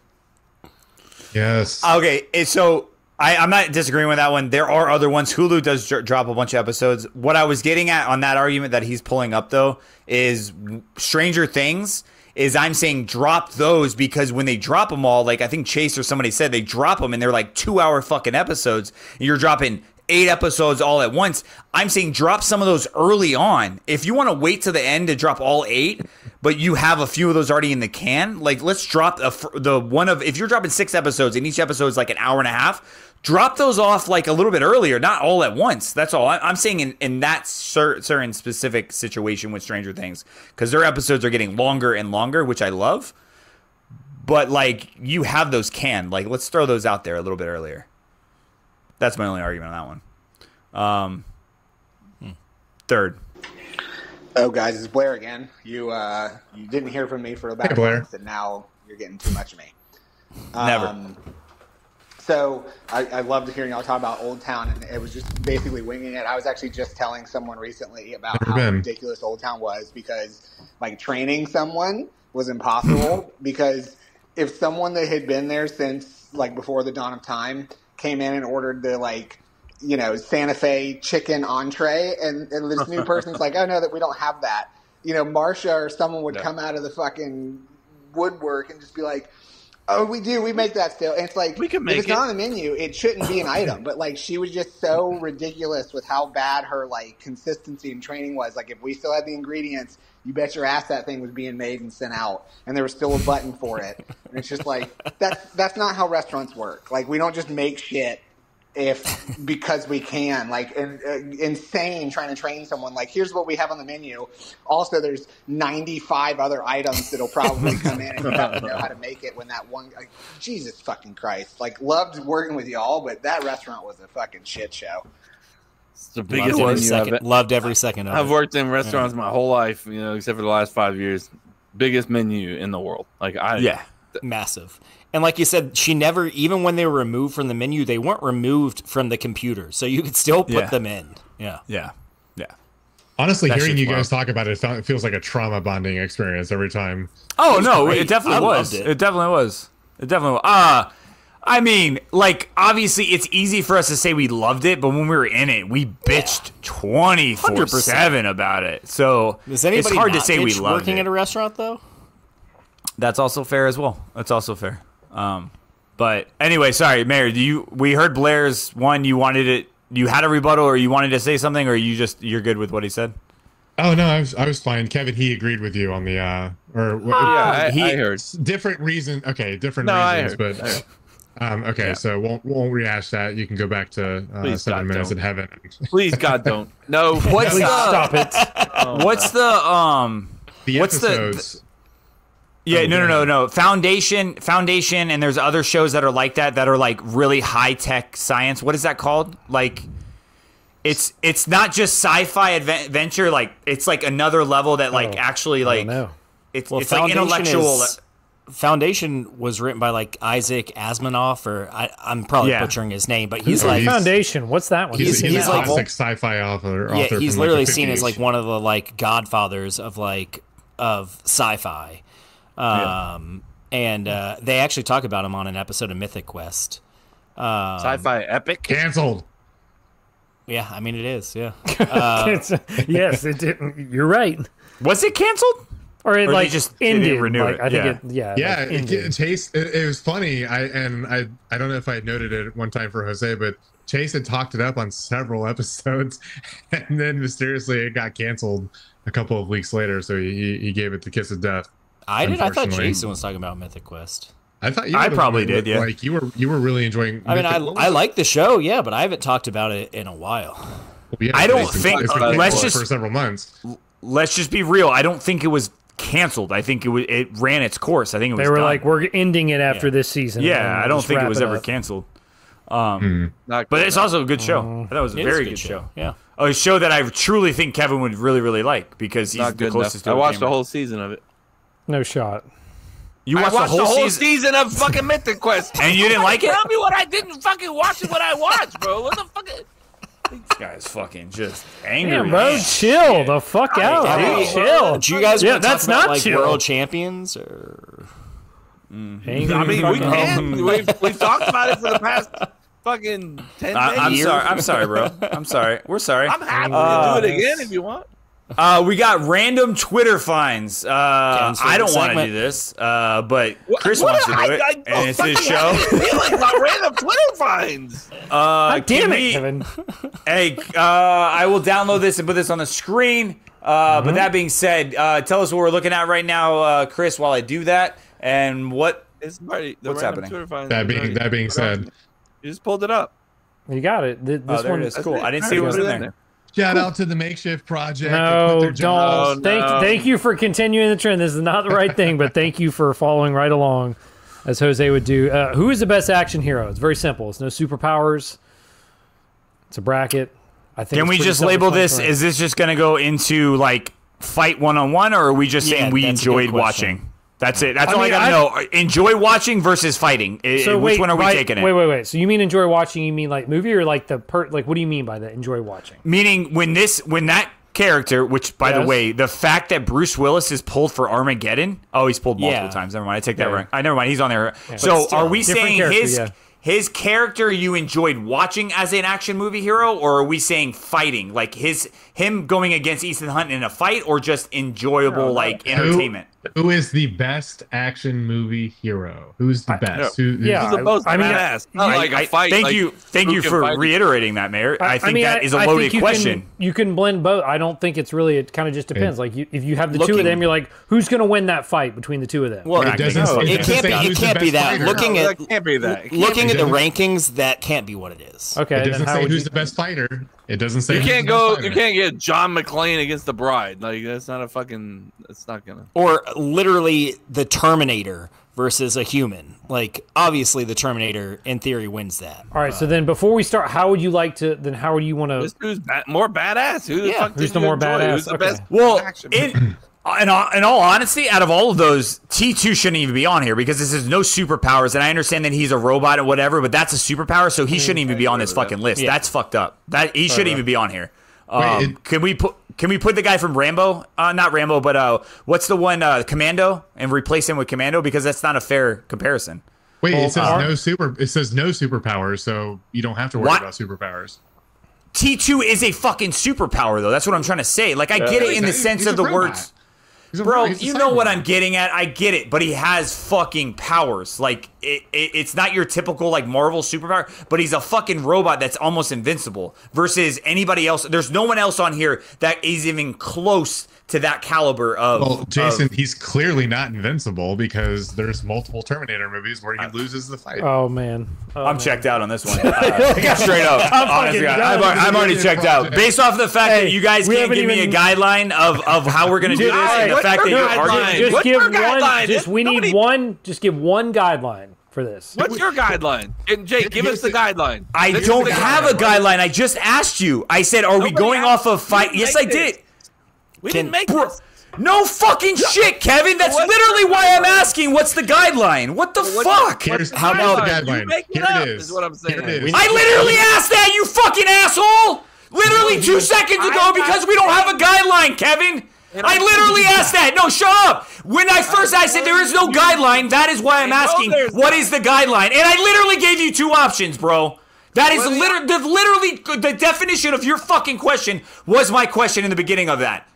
Yes. Okay, so I'm not disagreeing with that one. There are other ones. Hulu does drop a bunch of episodes. What I was getting at on that argument that he's pulling up, though, is Stranger Things. I'm saying drop those because when they drop them all, like I think Chase or somebody said, they drop them and they're like 2-hour fucking episodes. And you're dropping 8 episodes all at once. I'm saying drop some of those early on. If you want to wait to the end to drop all 8, but you have a few of those already in the can, like let's drop if you're dropping 6 episodes and each episode is like an hour and a half, drop those off like a little bit earlier, not all at once. That's all. I'm saying in that certain specific situation with Stranger Things, because their episodes are getting longer and longer, which I love. But like you have those canned, like let's throw those out there a little bit earlier. That's my only argument on that one. Third. Oh, guys, it's Blair again. You didn't hear from me for about a month, and now you're getting too much of me. Never. So I loved hearing y'all talk about Old Town, and it was just basically winging it. I was actually just telling someone recently about how ridiculous Old Town was because, like, training someone was impossible because if someone that had been there since, like, before the dawn of time came in and ordered the, like, you know, Santa Fe chicken entree, and this new person's like, oh, no, that we don't have that. You know, Marsha or someone would come out of the fucking woodwork and just be like, oh, we do. We make that still. And it's like, we can make if it's not on the menu, it shouldn't be an item. But, like, she was just so ridiculous with how bad her, like, consistency and training was. Like, if we still had the ingredients, you bet your ass that thing was being made and sent out. And there was still a button for it. And it's just like, that's not how restaurants work. Like, we don't just make shit because we can. Like, insane trying to train someone. Like, here's what we have on the menu. Also, there's 95 other items that'll probably come in, and you have to know how to make it when that one. Like, Jesus fucking Christ! Like, loved working with y'all, but that restaurant was a fucking shit show. It's the biggest menu of it. Loved every second of it. I've worked in restaurants my whole life, you know, except for the last 5 years. Biggest menu in the world. Like massive. And like you said, she never, even when they were removed from the menu, they weren't removed from the computer. So you could still put them in. Yeah. Honestly, hearing you guys talk about it, it feels like a trauma bonding experience every time. Oh, no, it definitely was. It definitely was. I mean, like, obviously, it's easy for us to say we loved it, but when we were in it, we bitched 24/7 about it. So it's hard to say we loved working it. at a restaurant, though? That's also fair as well. That's also fair. But anyway, sorry, Mayor. We heard Blair's one. You wanted it. You had a rebuttal, or you wanted to say something, or you're good with what he said. Oh no, I was fine. Kevin, he agreed with you on the I heard different reason. Okay, different reasons, but okay. So won't rehash that. You can go back to 7 minutes in heaven. Please, God, don't. No, please stop it. What's the episodes? Yeah, no. Foundation, and there's other shows that are like that are like really high tech science. What is that called? Like, it's not just sci-fi adventure. Like, it's like another level that like actually like it's like intellectual. Foundation was written by like Isaac Asimov, or I'm probably butchering his name, but he's like Foundation. What's that one? He's like sci-fi author. Yeah, he's literally seen as like '50s. one of the like godfathers of sci-fi. And they actually talk about him on an episode of Mythic Quest. Sci-fi epic Canceled. Yeah, I mean it is. Yeah. Yes, it did. You're right. Was it canceled? Or it like just ended. didn't renew like, it. I think It was funny. I don't know if I noted it one time for Jose, but Chase had talked it up on several episodes, and then mysteriously it got canceled a couple of weeks later. So he gave it the kiss of death. I did. I thought Jason was talking about Mythic Quest. I thought you. I probably did. Yeah. Like you were really enjoying. I mean, I like the show. Yeah, but I haven't talked about it in a while. Well, yeah, I don't think. Let's just for several months. Let's just be real. I don't think it was canceled. I think it ran its course. I think it was. They were done. like, we're ending it after this season. Yeah, I don't think it was ever up. canceled. Not But good it's enough. also a good show. That was a It is very a good show. Yeah. A show that I truly think Kevin would really, really like because he's Not the good closest enough. to I a watched the gamer. whole season of it. No shot. You I watched watched the whole season, season of fucking Mythic Quest. and you didn't like it? Tell me what I didn't fucking watch and what I watched, bro. What the fuck? This guy's fucking just angry. Damn, bro, chill the fuck out, dude. Chill. Do you guys Yeah, want to that's talk about not like chill. world champions or? Angry I mean, we fucking- can. We've talked about it for the past fucking 10 I'm years. sorry. I'm sorry, bro. I'm sorry. We're sorry. I'm happy to do it again if you want. We got random Twitter fines. I don't want to segment. do this, but Chris wants to do it, and it's his show. Feeling about random Twitter finds. God damn it, we- Kevin. Hey, I will download this and put this on the screen. But that being said, tell us what we're looking at right now, Chris, while I do that, and what. It's already, the What's random happening? Twitter finds That is already- being said, you just pulled it up. You got it. This Oh, there one it is. That's Cool. it. I didn't see it was Put in there. shout out to the makeshift project. They quit No, their don't. jobs. Thank you for continuing the trend. This is not the right thing, but thank you for following right along, as Jose would do. Who is the best action hero? It's very simple. It's no superpowers. It's a bracket. I think. Can it's we pretty just label this? self-explanatory. Is this just going to go into like fight 1-on-1, or are we just Yeah, saying we that's a good enjoyed question. watching? That's it. That's I all I mean, got to know. Enjoy watching versus fighting. So Which wait, one are we right- taking it? Wait. So you mean enjoy watching? You mean like movie or like like what do you mean by that? Enjoy watching? Meaning when that character, which by the Yes. way, the fact that Bruce Willis is pulled for Armageddon. Oh, he's pulled multiple Yeah. times. Never mind. I take that Yeah. wrong. Never mind. He's on there. So still, are we different saying character, his character you enjoyed watching as an action movie hero, or are we saying fighting, like him going against Ethan Hunt in a fight, or just enjoyable like entertainment? Who is the best action movie hero? Who's the best? Who's yeah. Who's the most I mean, badass? Not like a fight. Thank like, you who can for fight- reiterating that, Mayor. I think that is a I loaded think question. You can blend both. I don't think it's really. It kind of just depends. Like if you have the two Looking- of them, you're like, who's going to win that fight between the two of them? Well, It doesn't say- it doesn't can't say be. It who's the can't be best that. fighter. Looking No, at that can't be that. It can't looking be at the that. rankings, that can't be what it is. Okay, It then doesn't how say would who's you- the best fighter. It doesn't say You who's can't the best go. fighter. You can't get John McClane against the Bride. Like that's not a fucking. It's not gonna. Or literally the Terminator versus a human. Like obviously the Terminator in theory wins that. All right. So then before we start, how would you like to? Then how would you want to? This dude's more badass. Who the Yeah, fuck who's did the you more enjoy? badass? Who's the Okay. best? Well, action in all honesty, out of all of those, T2 shouldn't even be on here because this is no superpowers. And I understand that he's a robot or whatever, but that's a superpower, so he shouldn't even be on this fucking list. Yeah. That's fucked up. That he shouldn't even be on here. Wait, Can we put the guy from Rambo? Not Rambo, but what's the one Commando, and replace him with Commando because that's not a fair comparison. Wait, it says no superpowers, so you don't have to worry What? about superpowers. T2 is a fucking superpower, though. That's what I'm trying to say. Like, I get it in the sense He's of a the robot. words. Bro, You know what I'm getting at. I get it, but he has fucking powers. Like it's not your typical like Marvel superpower, but he's a fucking robot that's almost invincible. Versus anybody else, there's no one else on here that is even close to that caliber of. Well, Jason, he's clearly not invincible because there's multiple Terminator movies where he loses the fight. Oh man. I'm checked out on this one. Straight up. Honestly, fucking I'm already checked out. Based off the fact Hey, that you guys we can't haven't give me a even- guideline of how we're gonna do this, and the What's fact that your you're guideline? arguing. Just What's give your one. guideline? Just we need Nobody- one. Just give one guideline for this. What's your guideline? And Jake, give us the guideline. I This is don't the have a guideline. I just asked you. I said, are we Nobody going asked off of fight? you. Yes, Make I did. We didn't make Bro, this. no fucking shit, Kevin. That's What's literally your why I'm guideline? asking. What's the guideline? What the fuck? How about the You guideline? make it Here up, it is. is what I'm saying. Here it is. I literally asked that, you fucking asshole. Literally 2 seconds ago because we don't have a guideline, Kevin. I literally asked that. No, shut up. When I said there is no guideline, that is why I'm asking, what is the guideline? And I literally gave you 2 options, bro. That is literally the definition of your fucking question was my question in the beginning of that.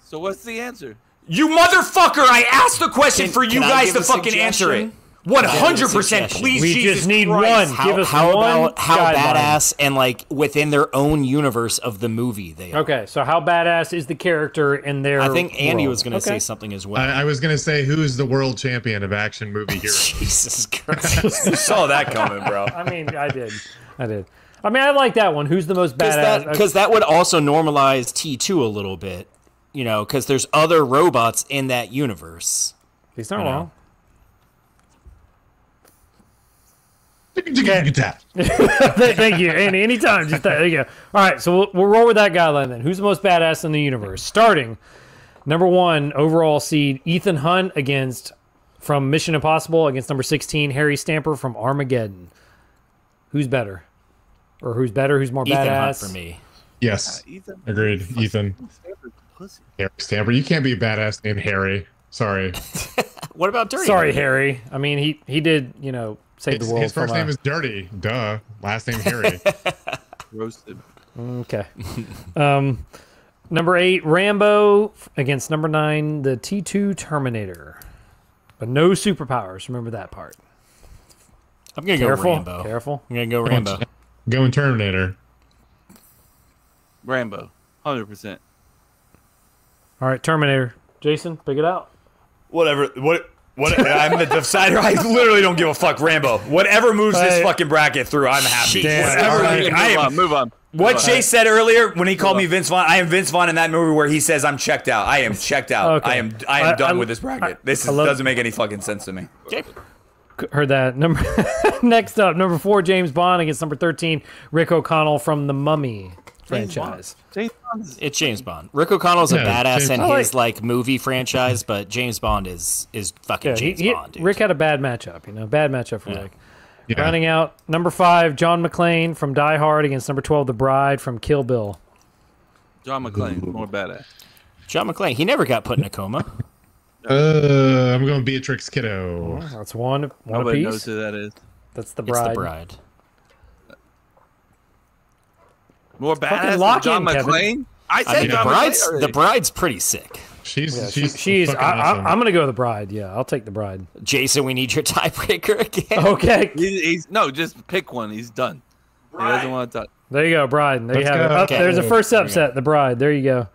So what's the answer? You motherfucker, I asked the question for you can I guys give to a fucking answer it. suggestion? 100%, please, We Jesus just need Christ. one. Give us How one about how guideline. badass and like within their own universe of the movie they are? Okay, so how badass is the character in their? I think Andy world? was going to Okay. say something as well. I was gonna say who's the world champion of action movie heroes. Jesus Christ. You saw that coming, bro. I mean, I did. I mean, I like that one. Who's the most badass? Because that would also normalize T2 a little bit, you know, because there's other robots in that universe. He's not wrong. Thank you, Andy. Anytime, just there you go. All right, so we'll roll with that guideline then. Who's the most badass in the universe? Starting number 1 overall seed Ethan Hunt from Mission Impossible against number 16 Harry Stamper from Armageddon. Who's better? Or who's better? Who's more Ethan badass? Hunt for me. Yes. Agreed. Ethan. Harry Stamper. You can't be a badass named Harry. Sorry. What about Dirty? Sorry, Harry. I mean, he did, save the world. His first name is Dirty. Duh. Last name Harry. Roasted. Okay. Number 8, Rambo against number 9, the T2 Terminator. But no superpowers. Remember that part. I'm going to go Rambo. Careful. I'm going to go Rambo. Going Terminator. Rambo. 100%. All right, Terminator. Jason, pick it out. Whatever. What? I'm the decider. I literally don't give a fuck. Rambo. Whatever moves this fucking bracket through, I'm happy. Move on. What Jay said earlier when he called me Vince Vaughn, I am Vince Vaughn in that movie where he says I'm checked out. I am checked out. Okay. I am done with this bracket. This doesn't make any fucking sense to me. Okay. Heard that. Next up, number 4, James Bond against number 13, Rick O'Connell from the Mummy franchise. It's James Bond. Rick O'Connell's a badass in Bond. his movie franchise, but James Bond is fucking James Bond. Dude. Rick had a bad matchup, bad matchup for Rick. Yeah. Rounding out, number 5, John McClane from Die Hard against number 12, The Bride from Kill Bill. John McClane, more badass. John McClane, he never got put in a coma. I'm going Beatrix Kiddo. Oh, that's one Nobody apiece. knows who that is. That's The Bride. It's The Bride. More badass than lock John in, Kevin. McClane? I said John McClane. The Bride's pretty sick. She's fucking awesome. I'm going to go with The Bride. Yeah, I'll take The Bride. Jason, we need your tiebreaker again. Okay. No, just pick one. He's done. He doesn't want to talk. There you go, Bride. There you have it. go. Okay. There's a first upset, The Bride. There you go.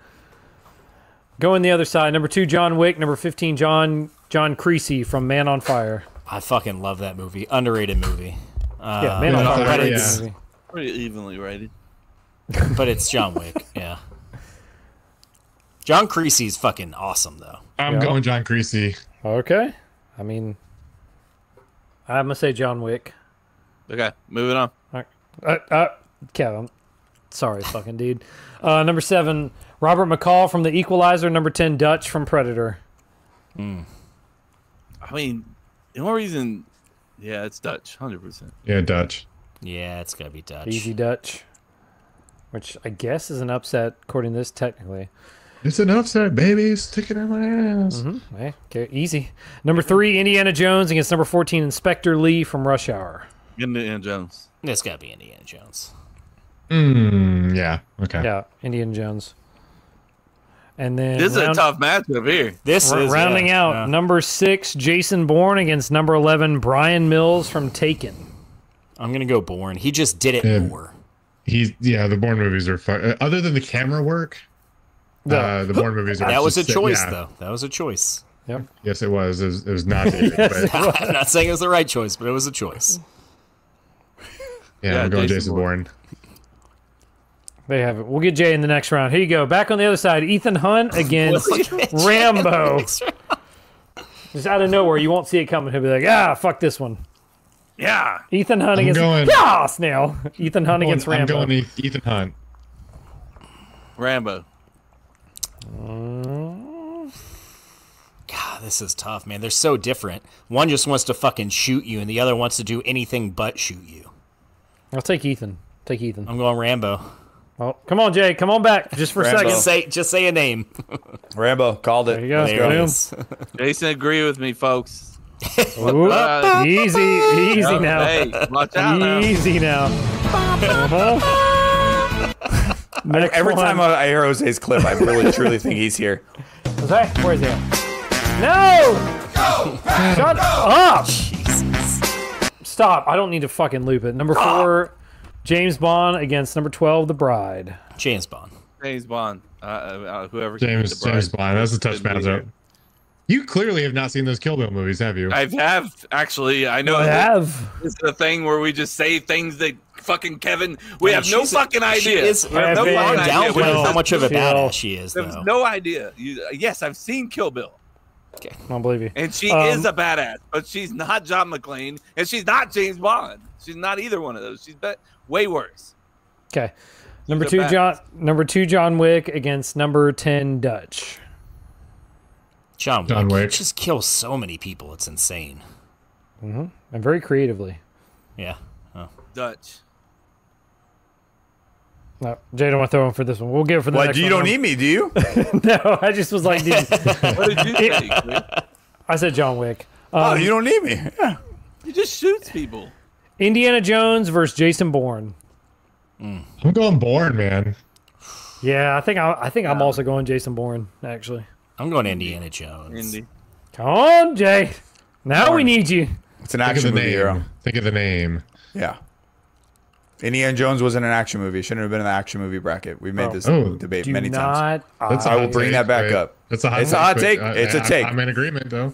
Going the other side. Number 2, John Wick. Number 15, John Creasy from Man on Fire. I fucking love that movie. Underrated movie. Yeah, Man on Fire. But is a it's, Pretty evenly rated. but it's John Wick. Yeah. John Creasy's fucking awesome, though. I'm going John Creasy. Okay. I mean, I'm going to say John Wick. Okay, moving on. All right. Kevin. Sorry, fucking dude. Number 7, Robert McCall from The Equalizer. Number 10, Dutch from Predator. I mean, the only reason... Yeah, it's Dutch, 100%. Yeah, Dutch. Yeah, it's got to be Dutch. Easy Dutch. Which I guess is an upset, according to this, technically. It's an upset, baby. Stick it in my ass. Hey, okay, easy. Number 3, Indiana Jones against number 14, Inspector Lee from Rush Hour. Indiana Jones. It's got to be Indiana Jones. Yeah. Okay. Yeah, Indiana Jones. And then This is a tough matchup here. This is rounding out number 6, Jason Bourne against number 11, Brian Mills from Taken. I'm gonna go Bourne. He just did it more. The Bourne movies are fun. Other than the camera work, the Bourne movies are. That was a just- choice, yeah. though. That was a choice. Yep. Yes, it was. It was not David, but I'm not saying it was the right choice, but it was a choice. yeah, I'm going Jason Bourne. They have it. We'll get Jay in the next round. Here you go. Back on the other side, Ethan Hunt against Rambo. Just out of nowhere, you won't see it coming. He'll be like, fuck this one. Yeah. Ethan Hunt I'm against going- Snail. Ethan Hunt against Rambo. I'm going Ethan Hunt. Rambo. God, this is tough, man. They're so different. One just wants to fucking shoot you, and the other wants to do anything but shoot you. I'll take Ethan. Take Ethan. I'm going Rambo. Oh, come on, Jay. Come on back just for a Rambo. second. Just say a name. Rambo called it. There you go. There it Boom. is. Jason, agree with me, folks. Ooh, easy now. Hey, watch out now. Easy now. Next Every one. time I hear Jose's clip, I really truly think he's here. Jose, where's he at? No! Shut up! Jesus. Stop. I don't need to fucking loop it. Number 4, James Bond against number 12, The Bride. James Bond. James Bond. Whoever. James Bond. That's a touch matchup. You clearly have not seen those Kill Bill movies, have you? I have, actually. I know. I have. It's the thing where we just say things that fucking Kevin. We have no fucking idea. She is We have no fucking fucking idea. downplaying how much of a Chill. badass she is, We have though. no idea. Yes, I've seen Kill Bill. I don't believe you. And she is a badass, but she's not John McClane, and she's not James Bond. She's not either one of those. She's way worse. Okay. Number She's a badass. Number 2, John Wick against number 10, Dutch. John John Wick. Wick. He just kills so many people. It's insane. And very creatively. Yeah. Oh. Dutch. No, Jay don't want to throw him for this one. We'll give it for the What? next You one. don't need me, do you? No, I just was like, dude. What did you say? Chris? I said John Wick. Oh, you don't need me. Yeah. He just shoots people. Indiana Jones versus Jason Bourne. I'm going Bourne, man. Yeah, I think I'm also going Jason Bourne, actually. I'm going Indiana Jones. Indy. Come on, Jay. Now we need you. It's an Think of action the movie, name. hero. Think of the name. Yeah. Indiana Jones wasn't an action movie. Shouldn't have been in the action movie bracket. We've made this debate Do many times. not. That's a I will hot bring take, that back but- up. It's a hot It's a hot but, take. It's a take. I'm in agreement, though.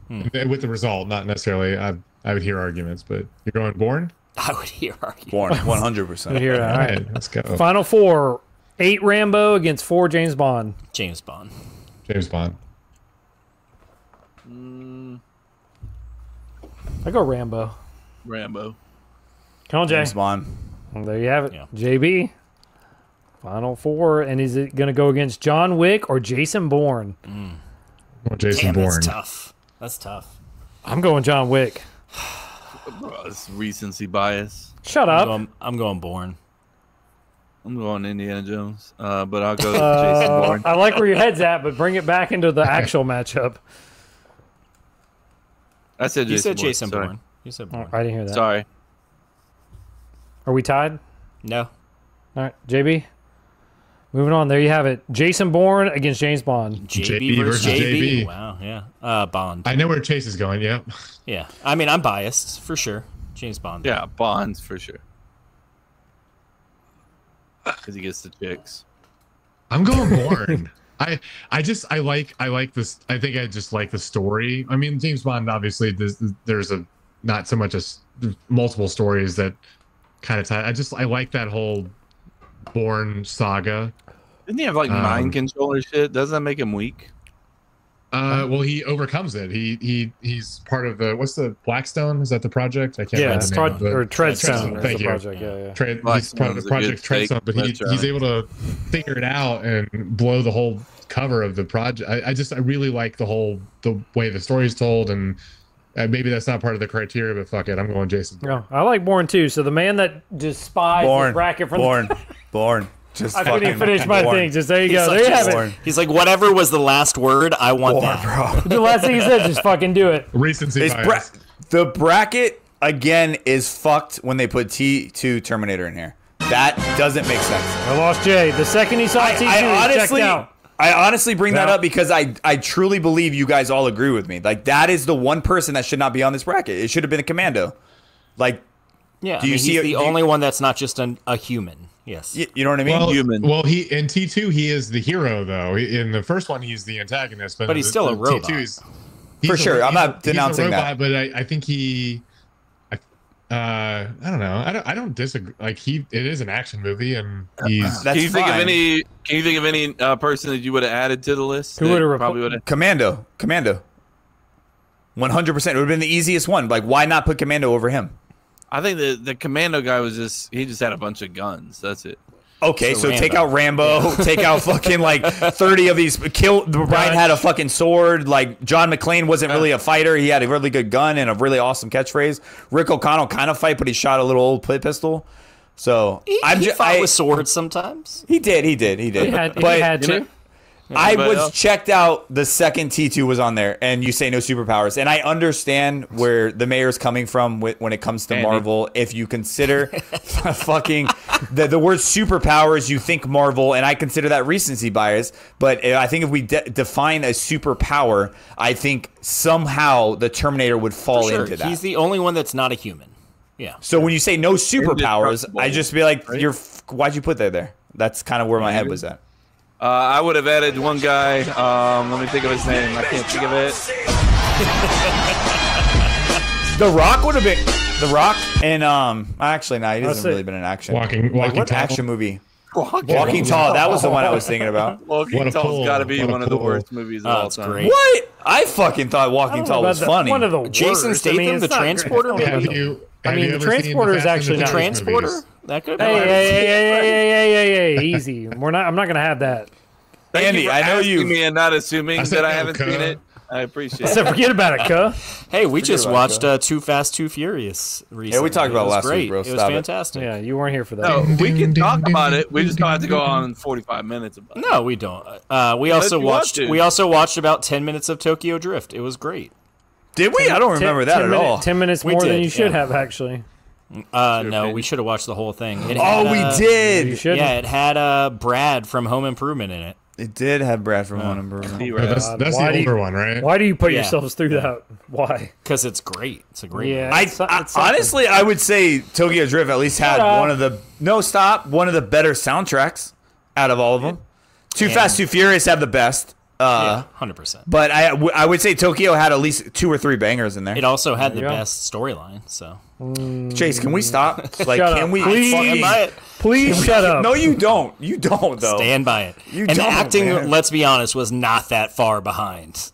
With the result, not necessarily. I would hear arguments, but you're going Bourne? I would hear arguments. Born 100%. Hear that. All All right. right, let's go. Final 4. 8 Rambo against 4 James Bond. James Bond. James Bond. I go Rambo. Rambo. Come on, Jay. James Bond. Well, there you have it. Yeah. JB. Final 4. And is it going to go against John Wick or Jason Bourne? Well, Jason Damn, Bourne. that's tough. That's tough. I'm going John Wick. Bro, it's recency bias. Shut up. I'm going Bourne. I'm going Indiana Jones, but I'll go Jason Bourne. I like where your head's at, but bring it back into the actual matchup. I said Jason You said Bourne. Jason Sorry. Bourne. You said Oh, Bourne. I didn't hear that. Sorry. Are we tied? No. All right, JB. Moving on. There you have it. Jason Bourne against James Bond. JB versus versus JB. JB. Wow. Yeah. Bond. I know where Chase is going. Yep. Yeah. I mean, I'm biased for sure. James Bond. Yeah, Bonds for sure. Because he gets the chicks. I'm going Bourne. I like this. I think I just like the story. I mean, James Bond, obviously, there's a not so much as multiple stories that kind of tie. I like that whole Bourne saga. Didn't he have like mind control or shit? Doesn't that make him weak? Well, he overcomes it. He's part of the what's the Blackstone? Is that the project? I can't Yeah, remember it's the name of it. or Treadstone. is Thank the you. project. Yeah, yeah. He's part of the project Treadstone, but he's able to figure it out and blow the whole cover of the project. I really like the way the story is told, and maybe that's not part of the criteria, but fuck it, I'm going Jason. No, I like Bourne too. So the man that despised the bracket from Bourne. Just I couldn't even finish my Bourne. thing. Just there you go. He's There you like, have it. He's like, whatever was the last word, I want that. Bro. The last thing he said, just fucking do it. Recency It's bias. the bracket again is fucked when they put T2 Terminator in here. That doesn't make sense. I lost Jay. The second he saw T2, he checked out. I honestly bring that No. up because I truly believe you guys all agree with me. Like, that is the one person that should not be on this bracket. It should have been a commando. Like, Yeah, Do you see he's it- the do you- only one that's not just a human. Yes. you know what I mean? Human. Well, he in T2 he is the hero though. In the first one he's the antagonist, but he's in still a the robot. T2 he's For a- sure. I'm not he's a denouncing robot, that. but I think I don't know. I don't disagree. Like it is an action movie, and he's That's Can you think of fine. any? Can you think of any person that you would have added to the list? Who that would've probably would have? Commando. 100%. It would have been the easiest one. Like, why not put Commando over him? I think the commando guy was just had a bunch of guns. That's it. Okay, so Rambo. take out Rambo, take out fucking like 30 of these. Brian had a fucking sword. Like, John McClane wasn't really a fighter. He had a really good gun and a really awesome catchphrase. Rick O'Connell kind of fight, but he shot a little old pistol. So He fought with swords sometimes. He did. He had to. I Anybody was else? checked out the second T2 was on there, and you say no superpowers. And I understand where the mayor's coming from when it comes to Andy. Marvel. If you consider fucking the word superpowers, you think Marvel, and I consider that recency bias. But I think if we define a superpower, I think somehow the Terminator would fall Sure, into that. he's the only one that's not a human. Yeah. So when you say no superpowers, Indestructible, I just be like, right? why'd you put that there? That's kind of where my head was at. I would have added one guy. Let me think of his name. I can't think of it. The Rock would have been The Rock, and actually, no, he That's hasn't it. really been an action. Walking What Tall. action movie? Walking Tall. That was the one I was thinking about. Walking What a Tall's pull. got to be What a one of the pull. worst movies of Oh, all it's time. great. What? I fucking thought I Walking don't know Tall about was that. funny. One of the Jason worst. Statham, I mean, the it's not transporter great. movie? I mean, the transporter is actually not transporter. That could be. Hey, easy. I'm not gonna have that. Andy, I know you me and not assuming that I haven't seen it. I appreciate it. So forget about it, cuh. Hey, we just watched Too Fast, Too Furious recently. Yeah, we talked about it last week, bro. It was fantastic. Yeah, you weren't here for that. No, we can talk about it. We just don't have to go on 45 minutes about it. No, we don't. We also watched about 10 minutes of Tokyo Drift. It was great. Did we? I don't remember that at all. 10 minutes more than you should have, actually. No, we should have watched the whole thing. We did. You should. Yeah, it had Brad from Home Improvement in it. It did have Brad from Home Improvement. That's the older one, right? Why do you put yourselves through that? Why? Because it's great. It's a great movie. Honestly, I would say Tokyo Drift at least had one of the better soundtracks out of all of them. Too Fast, Too Furious have the best. 100%. But I would say Tokyo had at least 2 or 3 bangers in there. It also had the best storyline. So, Chase, can we stop? Like, Shut can up. we? Please shut up. No, you don't. You don't, though. Stand by it. And the acting, let's be honest, was not that far behind.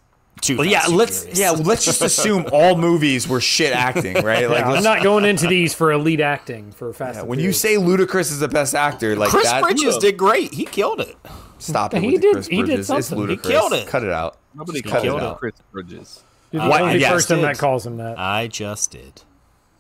Let's just assume all movies were shit acting, right? Like, I'm not going into these for elite acting for Fast. When you say Ludacris is the best actor, like Chris Bridges did great. He killed it. Stop it. He did. Chris He did Bridges. It's something. Ludacris. He killed it. Cut it out. Nobody Cut it calls out. Chris Bridges. You're the only person that calls him that. I just did.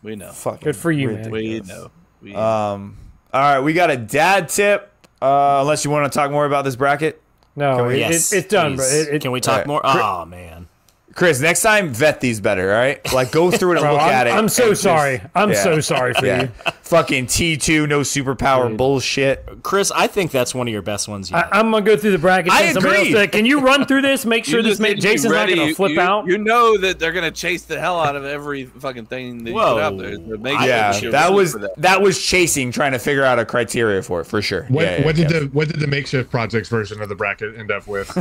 We know. Good for you, man. We know. All right, we got a dad tip. Unless you want to talk more about this bracket. No, it's done, bro. Can we talk more? Oh, man. Chris, next time vet these better, all right? Like, go through it and look at it. I'm so sorry. I'm so sorry for you. Fucking T2, no superpower bullshit. Chris, I think that's one of your best ones yet. I'm going to go through the brackets. I agree. Can you run through this? Make sure Jason's not going to flip out? You know that they're going to chase the hell out of every fucking thing that you put out there. That was chasing, trying to figure out a criteria for it, for sure. What did the makeshift projects version of the bracket end up with?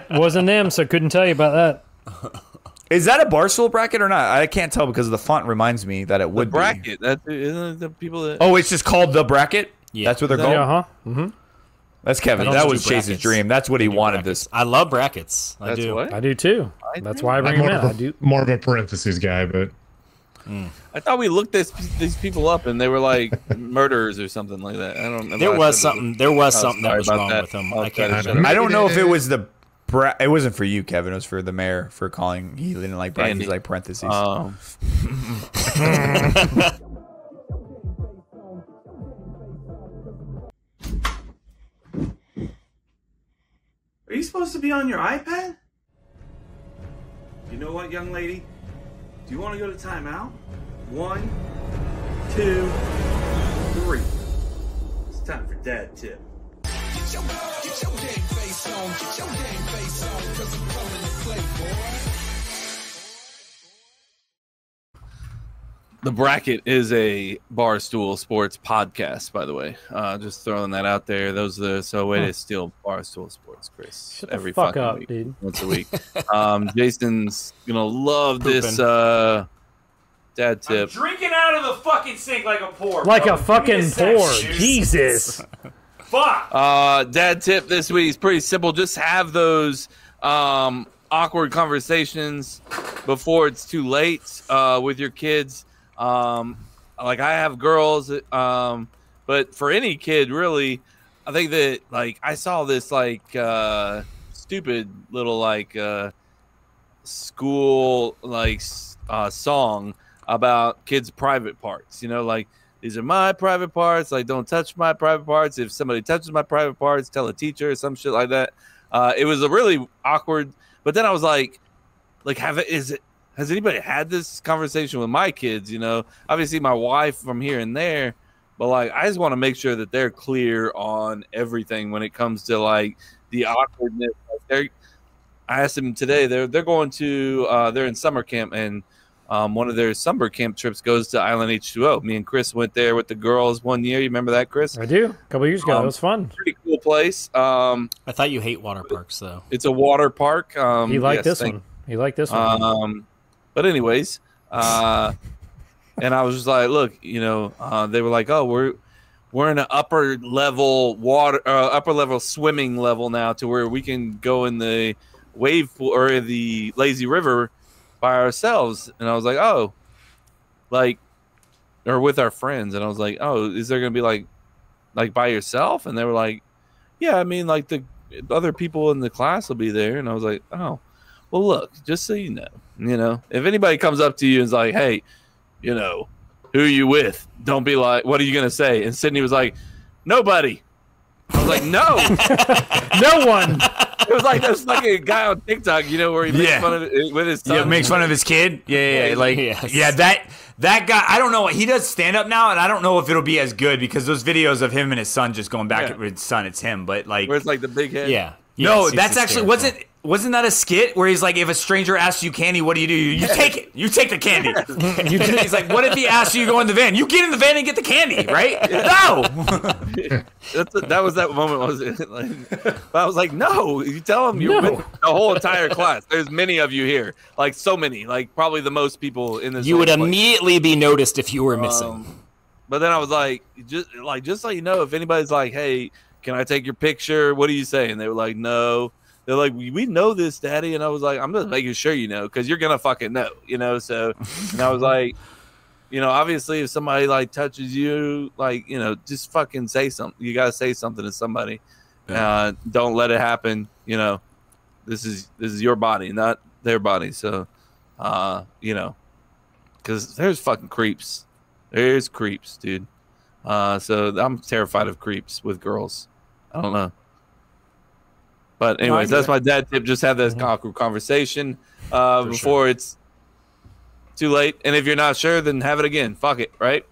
Wasn't them, so couldn't tell you about that. Is that a Barstool bracket or not? I can't tell because the font reminds me that it would be. Bracket. Isn't it the people that... Oh, it's just called the bracket? Yeah. That's what they're called? Yeah, mm-hmm. That's Kevin. That was Chase's dream. That's what he wanted this. I love brackets. I do. I do too. That's why I bring them in. I do. More of a parentheses guy, but... I thought we looked these people up and they were like murderers or something like that. I don't know. There was something that was wrong with them. I don't know if it was the... It wasn't for you, Kevin. It was for the mayor for calling. He didn't like brackets. He's like parentheses. Are you supposed to be on your iPad? You know what, young lady? Do you want to go to timeout? 1, 2, 3. It's time for dad tip. Get your game face on. Get your game face on, 'cause I'm coming to play, boy. The Bracket is a Barstool Sports podcast, by the way. Just throwing that out there. Those are so it is still Barstool Sports, Chris. Shut every the fuck fucking up, week, dude. once a week. Jason's gonna love this dad tip. I'm drinking out of the fucking sink like a pork. Like a fucking pork. Jesus. Fuck. Dad tip this week is pretty simple. Just have those awkward conversations before it's too late with your kids. Like I have girls, but for any kid, really, I think that like I saw this like stupid little like school like song about kids' private parts. You know, like these are my private parts. Like don't touch my private parts. If somebody touches my private parts, tell a teacher or some shit like that. It was a really awkward. But then I was like has anybody had this conversation with my kids? You know, obviously my wife from here and there, but like I just want to make sure that they're clear on everything when it comes to like the awkwardness. Like I asked them today. They're going to they're in summer camp, and one of their summer camp trips goes to Island H2O. Me and Chris went there with the girls one year. You remember that, Chris? I do. A couple years ago, it was fun. Pretty cool place. I thought you hate water parks, though. It's a water park. He liked this one. He liked this one. But anyways, and I was just like, look, you know, they were like, oh, we're in an upper level swimming level now to where we can go in the wave pool or the lazy river by ourselves. And I was like, oh, like, or with our friends. And I was like, oh, is there gonna be like by yourself? And they were like, yeah, I mean, like the other people in the class will be there. And I was like, oh, well, look, just so you know, if anybody comes up to you and is like, hey, you know, who are you with? Don't be like, what are you gonna say? And Sydney was like, nobody. I was like, no, No one. It was like this fucking guy on TikTok, you know, where he makes fun of it with his son. Yeah, makes fun of his kid. Yeah, like that guy. I don't know. He does stand up now, and I don't know if it'll be as good because those videos of him and his son just going back with his son, it's him. But like, where it's like the big head. Yeah. No, Yes, that's actually wasn't that a skit where he's like, if a stranger asks you candy, what do? You take it. You take the candy. He's like, what if he asks you to go in the van? You get in the van and get the candy, right? No. That was that moment, was it? Like, but I was like, no. You tell him you're with the whole entire class. There's many of you here, like so many, like probably the most people in this. You would place. Immediately be noticed if you were missing. But then I was like, just so you know, if anybody's like, hey, can I take your picture? What do you say? And they were like, no. They're like, we know this, Daddy. And I was like, I'm just making sure you know, because you're going to fucking know, you know? So, and I was like, you know, obviously if somebody like touches you, like, you know, just fucking say something. You got to say something to somebody. Don't let it happen. You know, this is your body, not their body. So, you know, because there's fucking creeps. There's creeps, dude. So I'm terrified of creeps with girls. I don't know. But anyways, that's my dad tip. Just have this awkward conversation before it's too late. And if you're not sure, then have it again. Fuck it, right?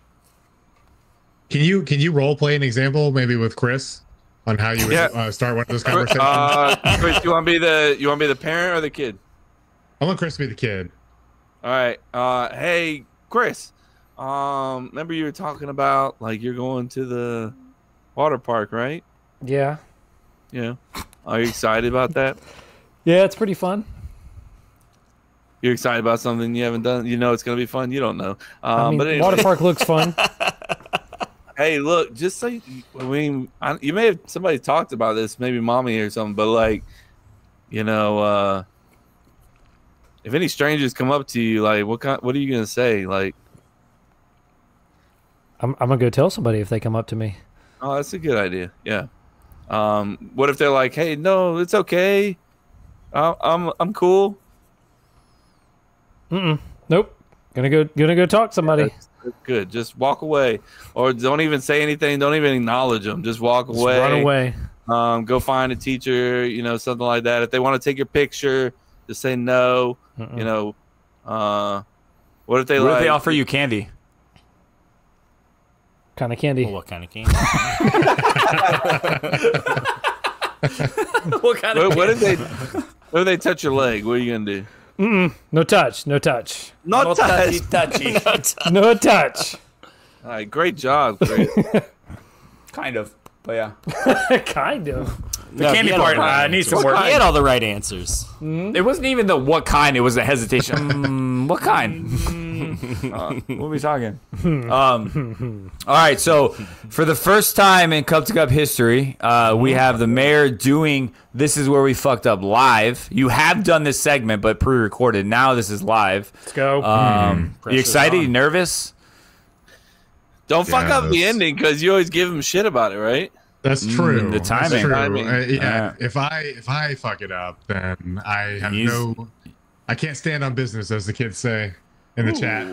Can you role play an example maybe with Chris on how you would start one of those conversations? Chris, you want to be the parent or the kid? I want Chris to be the kid. All right. Hey, Chris. Remember you were talking about like you're going to the water park, right? Yeah. Yeah. Are you excited about that? Yeah, it's pretty fun. You're excited about something you haven't done. You know it's gonna be fun. You don't know. I mean, But anyway. water park looks fun. Hey, look, just so you may have somebody talked about this, maybe mommy or something, but like, you know, if any strangers come up to you, like, what are you gonna say? Like, I'm gonna go tell somebody if they come up to me. oh, that's a good idea. Yeah. What if they're like, hey, no, it's okay. I'm cool. Nope. Gonna go talk to somebody. That's good. Just walk away, or don't even say anything. Don't even acknowledge them. Just walk Just away. run away. Go find a teacher. You know, something like that. If they want to take your picture, just say no. You know, what if they What if they offer you candy? Kind of candy. Well, what kind of candy? What kind of? What if they touch your leg? What are you gonna do? No touch. No touch. Not touch. touchy. No touch. All right, great job. Great. Kind of, but yeah. Kind of. The candy part needs some work. He had all the right answers. It wasn't even the what kind. It was the hesitation. What kind? What are we talking? All right. So for the first time in Cup to Cup history, we have the mayor doing This Is Where We Fucked Up live. You have done this segment, but pre-recorded. Now this is live. Let's go. You excited? You nervous? Don't fuck up the ending because you always give them shit about it, right? That's true. The timing. That's true. Timing. If I fuck it up, then I have I can't stand on business, as the kids say in the chat.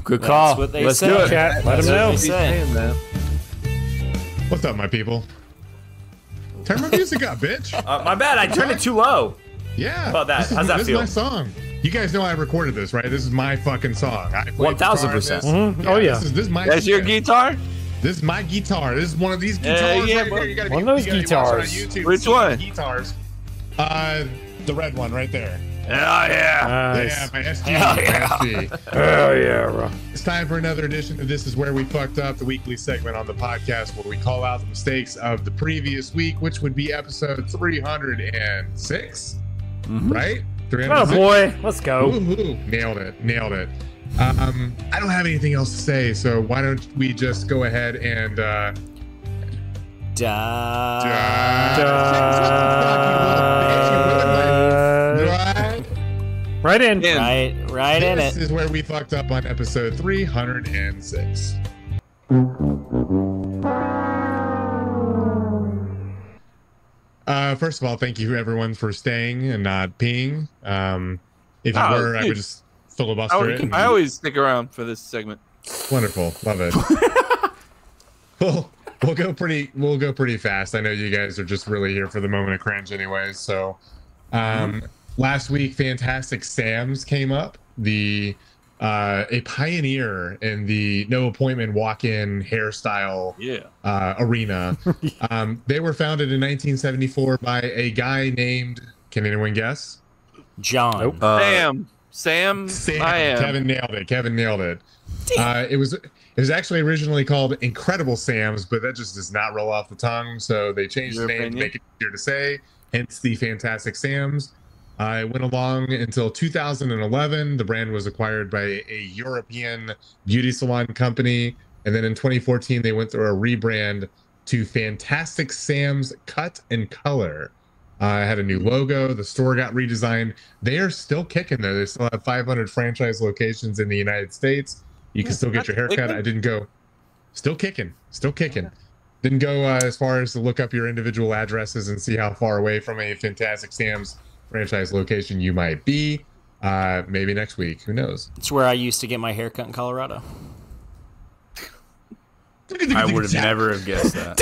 Good call. That's what they Let's say. do it. Chat, let them know. Saying that. What's up, my people? Turn my music up, bitch. My bad. I turned it too low. Yeah. How about that? This is, How's that this feel? is my song. You guys know I recorded this, right? This is my fucking song. I 1000%. Oh, yeah. This is my. That's your guitar? This is my guitar. This is one of these guitars. yeah, right bro. here. You gotta One of those you gotta watch it on guitars. YouTube Which to see one? the Guitars. The red one right there. Hell yeah. Nice. Yeah, my SG. Hell yeah, bro. It's time for another edition of This Is Where We Fucked Up, the weekly segment on the podcast where we call out the mistakes of the previous week, which would be episode 306, right? 306. Oh boy, let's go. Woo-hoo. Nailed it. I don't have anything else to say, so why don't we just go ahead and Right in. In. Right Right in This it. is where we fucked up on episode 306. First of all, thank you everyone for staying and not peeing. If you were, I would just filibuster it. I always stick around for this segment. Wonderful, love it. We'll go pretty fast. I know you guys are just really here for the moment of cringe, anyways. So, last week, Fantastic Sam's came up. A pioneer in the no appointment walk-in hairstyle arena. They were founded in 1974 by a guy named, can anyone guess? John. Nope. Sam. I am. Kevin nailed it. It was actually originally called Incredible Sam's, but that just does not roll off the tongue. So they changed the name to make it easier to say, hence the Fantastic Sam's. It went along until 2011. The brand was acquired by a European beauty salon company. And then in 2014, they went through a rebrand to Fantastic Sam's Cut and Color. Had a new logo. The store got redesigned. They are still kicking, though. They still have 500 franchise locations in the United States. You can still get your haircut. I didn't go. Still kicking. Didn't go as far as to look up your individual addresses and see how far away from a Fantastic Sam's franchise location you might be. Maybe next week. Who knows? It's where I used to get my haircut in Colorado. I would have never have guessed that.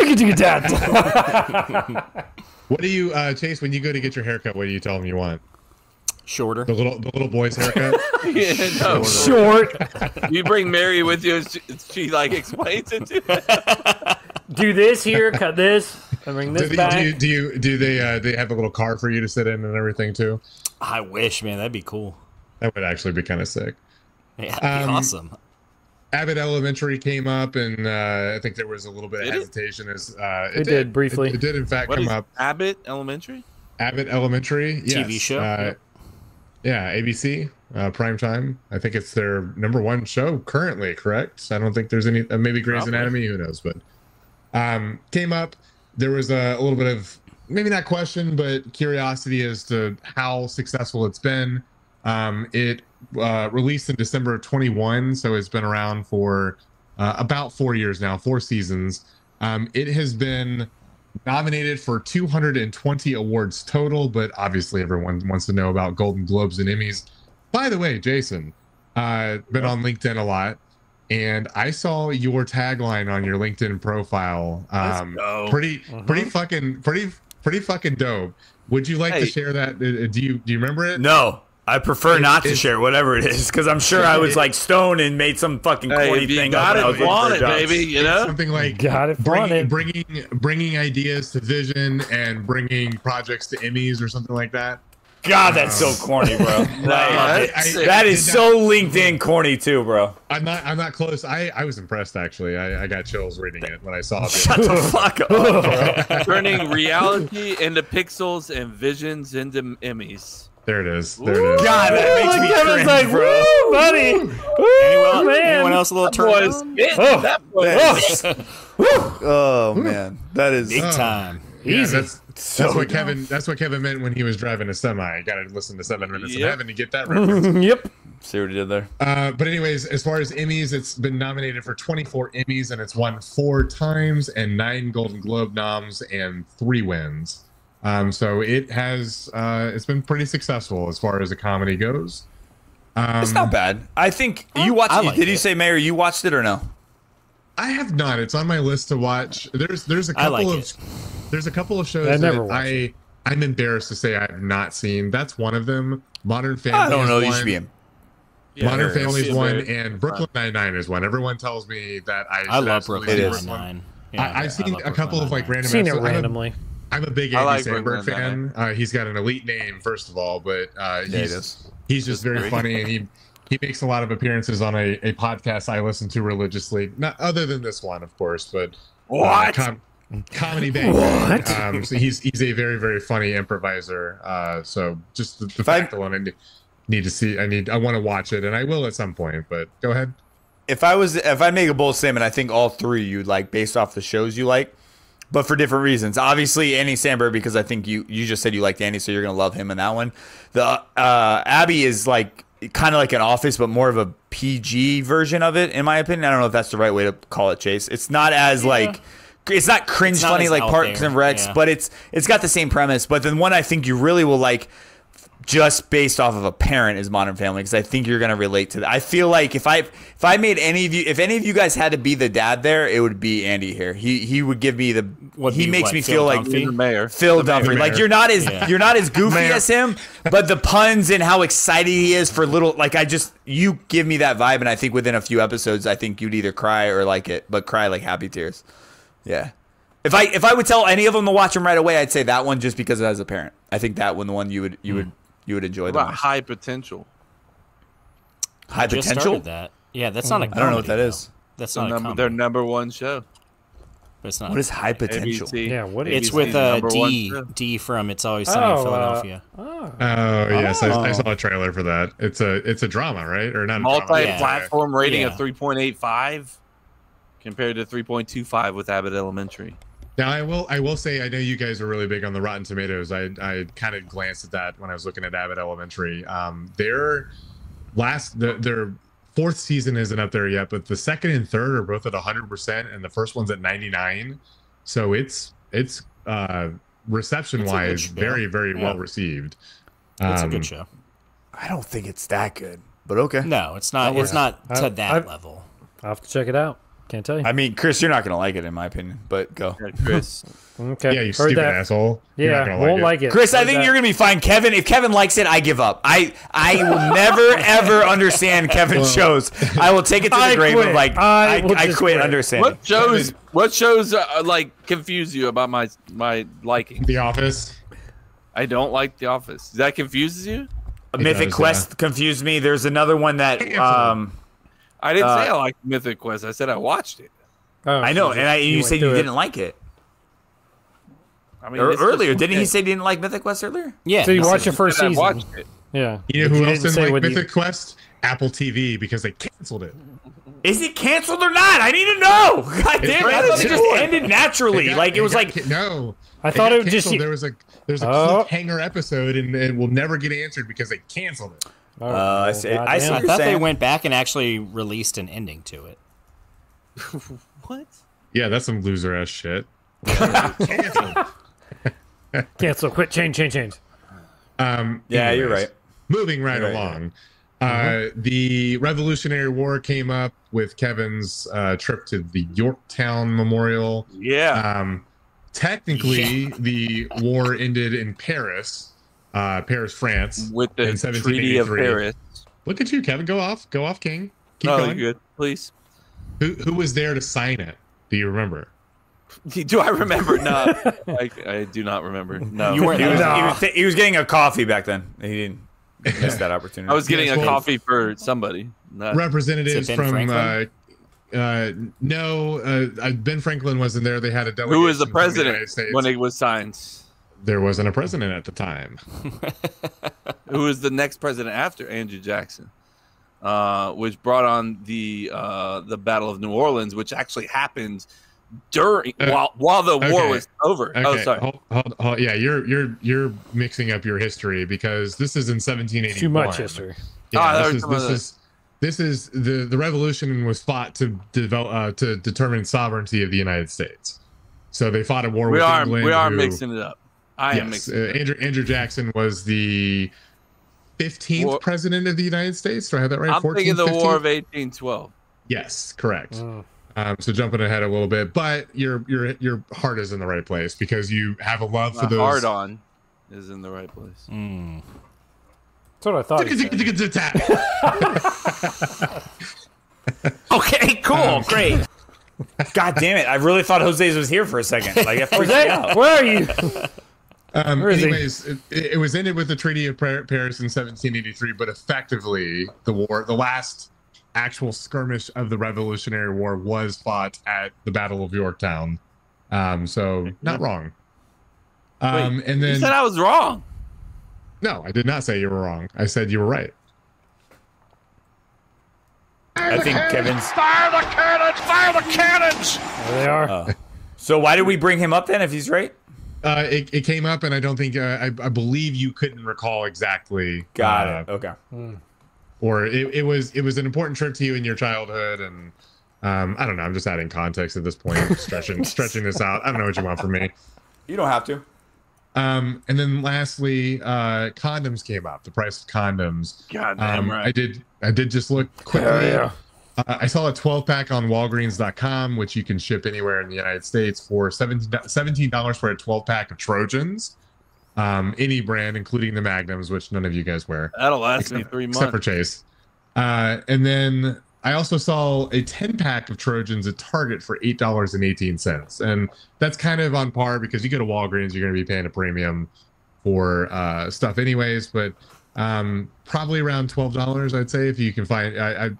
What do you, Chase, when you go to get your haircut, what do you tell them you want? Shorter. The little boy's haircut? Short. You bring Mary with you. She like explains it to you. Do this here, cut this, and bring this back. Do they have a little car for you to sit in and everything too? I wish, man. That'd be cool. That would actually be kind of sick. Yeah, that'd be awesome. Abbott Elementary came up, and I think there was a little bit of hesitation. It did briefly. It did in fact come up. Abbott Elementary. Abbott Elementary, yes. TV show. Yeah, ABC prime time. I think it's their #1 show currently. Correct? I don't think there's any. Maybe Grey's Anatomy. Who knows? But came up. There was a little bit of maybe not question, but curiosity as to how successful it's been. It released in December of 21, so it's been around for about 4 years now, 4 seasons. It has been nominated for 220 awards total, but obviously everyone wants to know about Golden Globes and Emmys. By the way, Jason, been on LinkedIn a lot, and I saw your tagline on your LinkedIn profile. Pretty fucking dope. Would you like to share that? Do you remember it? No. I prefer not to share whatever it is, because I'm sure I was like stoned and made some fucking corny thing. Got it, flaunt it, baby. You know, something like got it, bringing ideas to Vision and bringing projects to Emmys or something like that. God, that's so corny, bro. That is so LinkedIn corny too, bro. I'm not close. I was impressed actually. I got chills reading it when I saw it. Shut the fuck up, bro. Turning reality into pixels and visions into Emmys. There it is. God, that makes me cringe, like, bro. Woo, buddy. Anyone else a little turn on? Oh man, that is big time. Yeah, Easy. That's what Kevin meant when he was driving a semi. Got to listen to 7 Minutes of Heaven to get that reference. Yep. See what he did there. But anyways, as far as Emmys, it's been nominated for 24 Emmys and it's won 4 times and 9 Golden Globe noms and 3 wins. So it has it's been pretty successful as far as a comedy goes. It's not bad. I think you watched it. Did you say, Mayor, you watched it or no? I have not. It's on my list to watch. There's a couple of shows that I'm embarrassed to say I have not seen. That's one of them. Modern Family. I don't know. You one. should be in. Modern Family is one, and Brooklyn Nine-Nine is one. Everyone tells me that I love Brooklyn Nine-Nine. I've seen a couple of like random. Seen it randomly. I'm a big Andy Samberg fan. He's got an elite name, first of all, but he's just very funny, and he makes a lot of appearances on a podcast I listen to religiously. Not other than this one, of course, but Comedy Bang. What? So he's a very, very funny improviser. So just the fact alone, I need to see. I want to watch it, and I will at some point. But go ahead. If I make a bold statement, I think all 3 you like based off the shows you like. But for different reasons. Obviously, Andy Samberg, because I think you just said you liked Andy, so you're going to love him in that one. The Abby is like kind of like an Office, but more of a PG version of it, in my opinion. I don't know if that's the right way to call it, Chase. It's not as like, it's not cringe funny like Parks and Recs, but it's got the same premise. But the one I think you really will like, just based off of a parent, is Modern Family, because I think you're gonna relate to that. I feel like if I made any of you, if any of you guys had to be the dad there, it would be Andy here. He would give me the. He makes me feel like Phil Dunphy. Like you're not as goofy as him, but the puns and how excited he is for little. Like you give me that vibe, and I think within a few episodes, I think you'd either cry or like it, but cry like happy tears. Yeah. If I would tell any of them to watch them right away, I'd say that one just because as a parent. I think that one, the one you would enjoy the most. High Potential? High Just Potential? started that. Yeah, that's not a comedy. I don't know what that is. That's not a comedy. Their #1 show. But it's not. What is High Potential? ABC. Yeah, what is It's with #1 D from It's Always Sunny in Philadelphia. Yes, I saw a trailer for that. It's a drama, right? Or not? Multi-platform rating of Yeah. 3.85 compared to 3.25 with Abbott Elementary. Now I will say I know you guys are really big on the Rotten Tomatoes. I kind of glanced at that when I was looking at Abbott Elementary. Their fourth season isn't up there yet, but the second and third are both at 100%, and the first one's at 99. So it's reception wise very well received. It's a good show. I don't think it's that good, but okay. No, it's not. It's not to that level. I'll have to check it out. Can't tell you. I mean, Chris, you're not gonna like it in my opinion, but go. Yeah, Chris. Okay. Yeah, you stupid asshole. You're not Yeah, gonna won't like it. Chris, I think you're gonna be fine. Kevin, if Kevin likes it, I give up. I will never ever understand Kevin's shows. I will take it to the grave quit. of like I quit understanding. What shows like confuse you about my liking? The Office. I don't like The Office. That confuses you? Mythic Quest confused me. There's another one that I didn't say I liked Mythic Quest. I said I watched it. Oh, I know, so and you said you through it. didn't like it. I mean, Earlier, didn't he say he didn't like Mythic Quest earlier? Yeah. So you watched the first I season. watched it. Yeah. You know But who you else didn't say didn't like what you- Mythic Quest? Apple TV, because they canceled it. Is it canceled or not? I need to know. God damn it! I thought it just ended naturally. No. I thought it was just canceled. There's a cliffhanger episode, and it will never get answered because they canceled it. I see. I see. I thought they went back and actually released an ending to it. What? Yeah, that's some loser ass shit. Cancel. Quit. Change. Yeah, Anyways, you're right. Moving right along. The Revolutionary War came up with Kevin's trip to the Yorktown Memorial. Yeah. Technically, the war ended in Paris, France, With the in Treaty of 1783. Paris. Look at you, Kevin. Go off, King. Keep No, going. you're good. Please. Who was there to sign it? Do you remember? Do I remember? No. I do not remember. No. You weren't. He was getting a coffee back then. He didn't miss that opportunity. I was getting Yes, a well- coffee for somebody. Not, Representatives Is it Ben from Franklin? Ben Franklin wasn't there. They had a delegation. who was the from United president States. when it was signed? There wasn't a president at the time. Who was the next president after Andrew Jackson? Which brought on the Battle of New Orleans, which actually happened during while the war was over. Okay. Oh, sorry. Hold. Yeah, you're mixing up your history because this is in 1781. Too much history. Yeah, this is the revolution was fought to develop to determine sovereignty of the United States. So they fought a war with England. We are mixing it up. I am mixing it up. Andrew Jackson was the 15th president of the United States. Do I have that right? I'm 14th, thinking the 15th? War of 1812. Yes, correct. So jumping ahead a little bit, but your heart is in the right place because you have a love for My those. hard on is in the right place. That's what I thought. he said. Okay, cool, great. God damn it! I really thought Jose's was here for a second. Like, I freaked me out. Where are you? Anyways, it was ended with the Treaty of Paris in 1783, but effectively the last actual skirmish of the Revolutionary War was fought at the Battle of Yorktown. So not wrong. And then You said I was wrong. no, I did not say you were wrong. I said you were right. I think Kevin's. Fire the cannons! Fire the cannons! There they are. So why did we bring him up then? If he's right, It came up, and I don't think I believe you couldn't recall exactly. got it. Okay. or it was an important trip to you in your childhood, and I don't know. I'm just adding context at this point, stretching this out. I don't know what you want from me. You don't have to. And then lastly, condoms came up. The price of condoms. Goddamn right. I did just look quickly. Yeah. I saw a 12-pack on Walgreens.com, which you can ship anywhere in the United States for $17 for a 12-pack of Trojans. Any brand, including the Magnums, which none of you guys wear. That'll last me 3 months. Except for Chase. And then I also saw a 10-pack of Trojans at Target for $8.18. And that's kind of on par because you go to Walgreens, you're going to be paying a premium for stuff anyways. But probably around $12, I'd say, if you can find...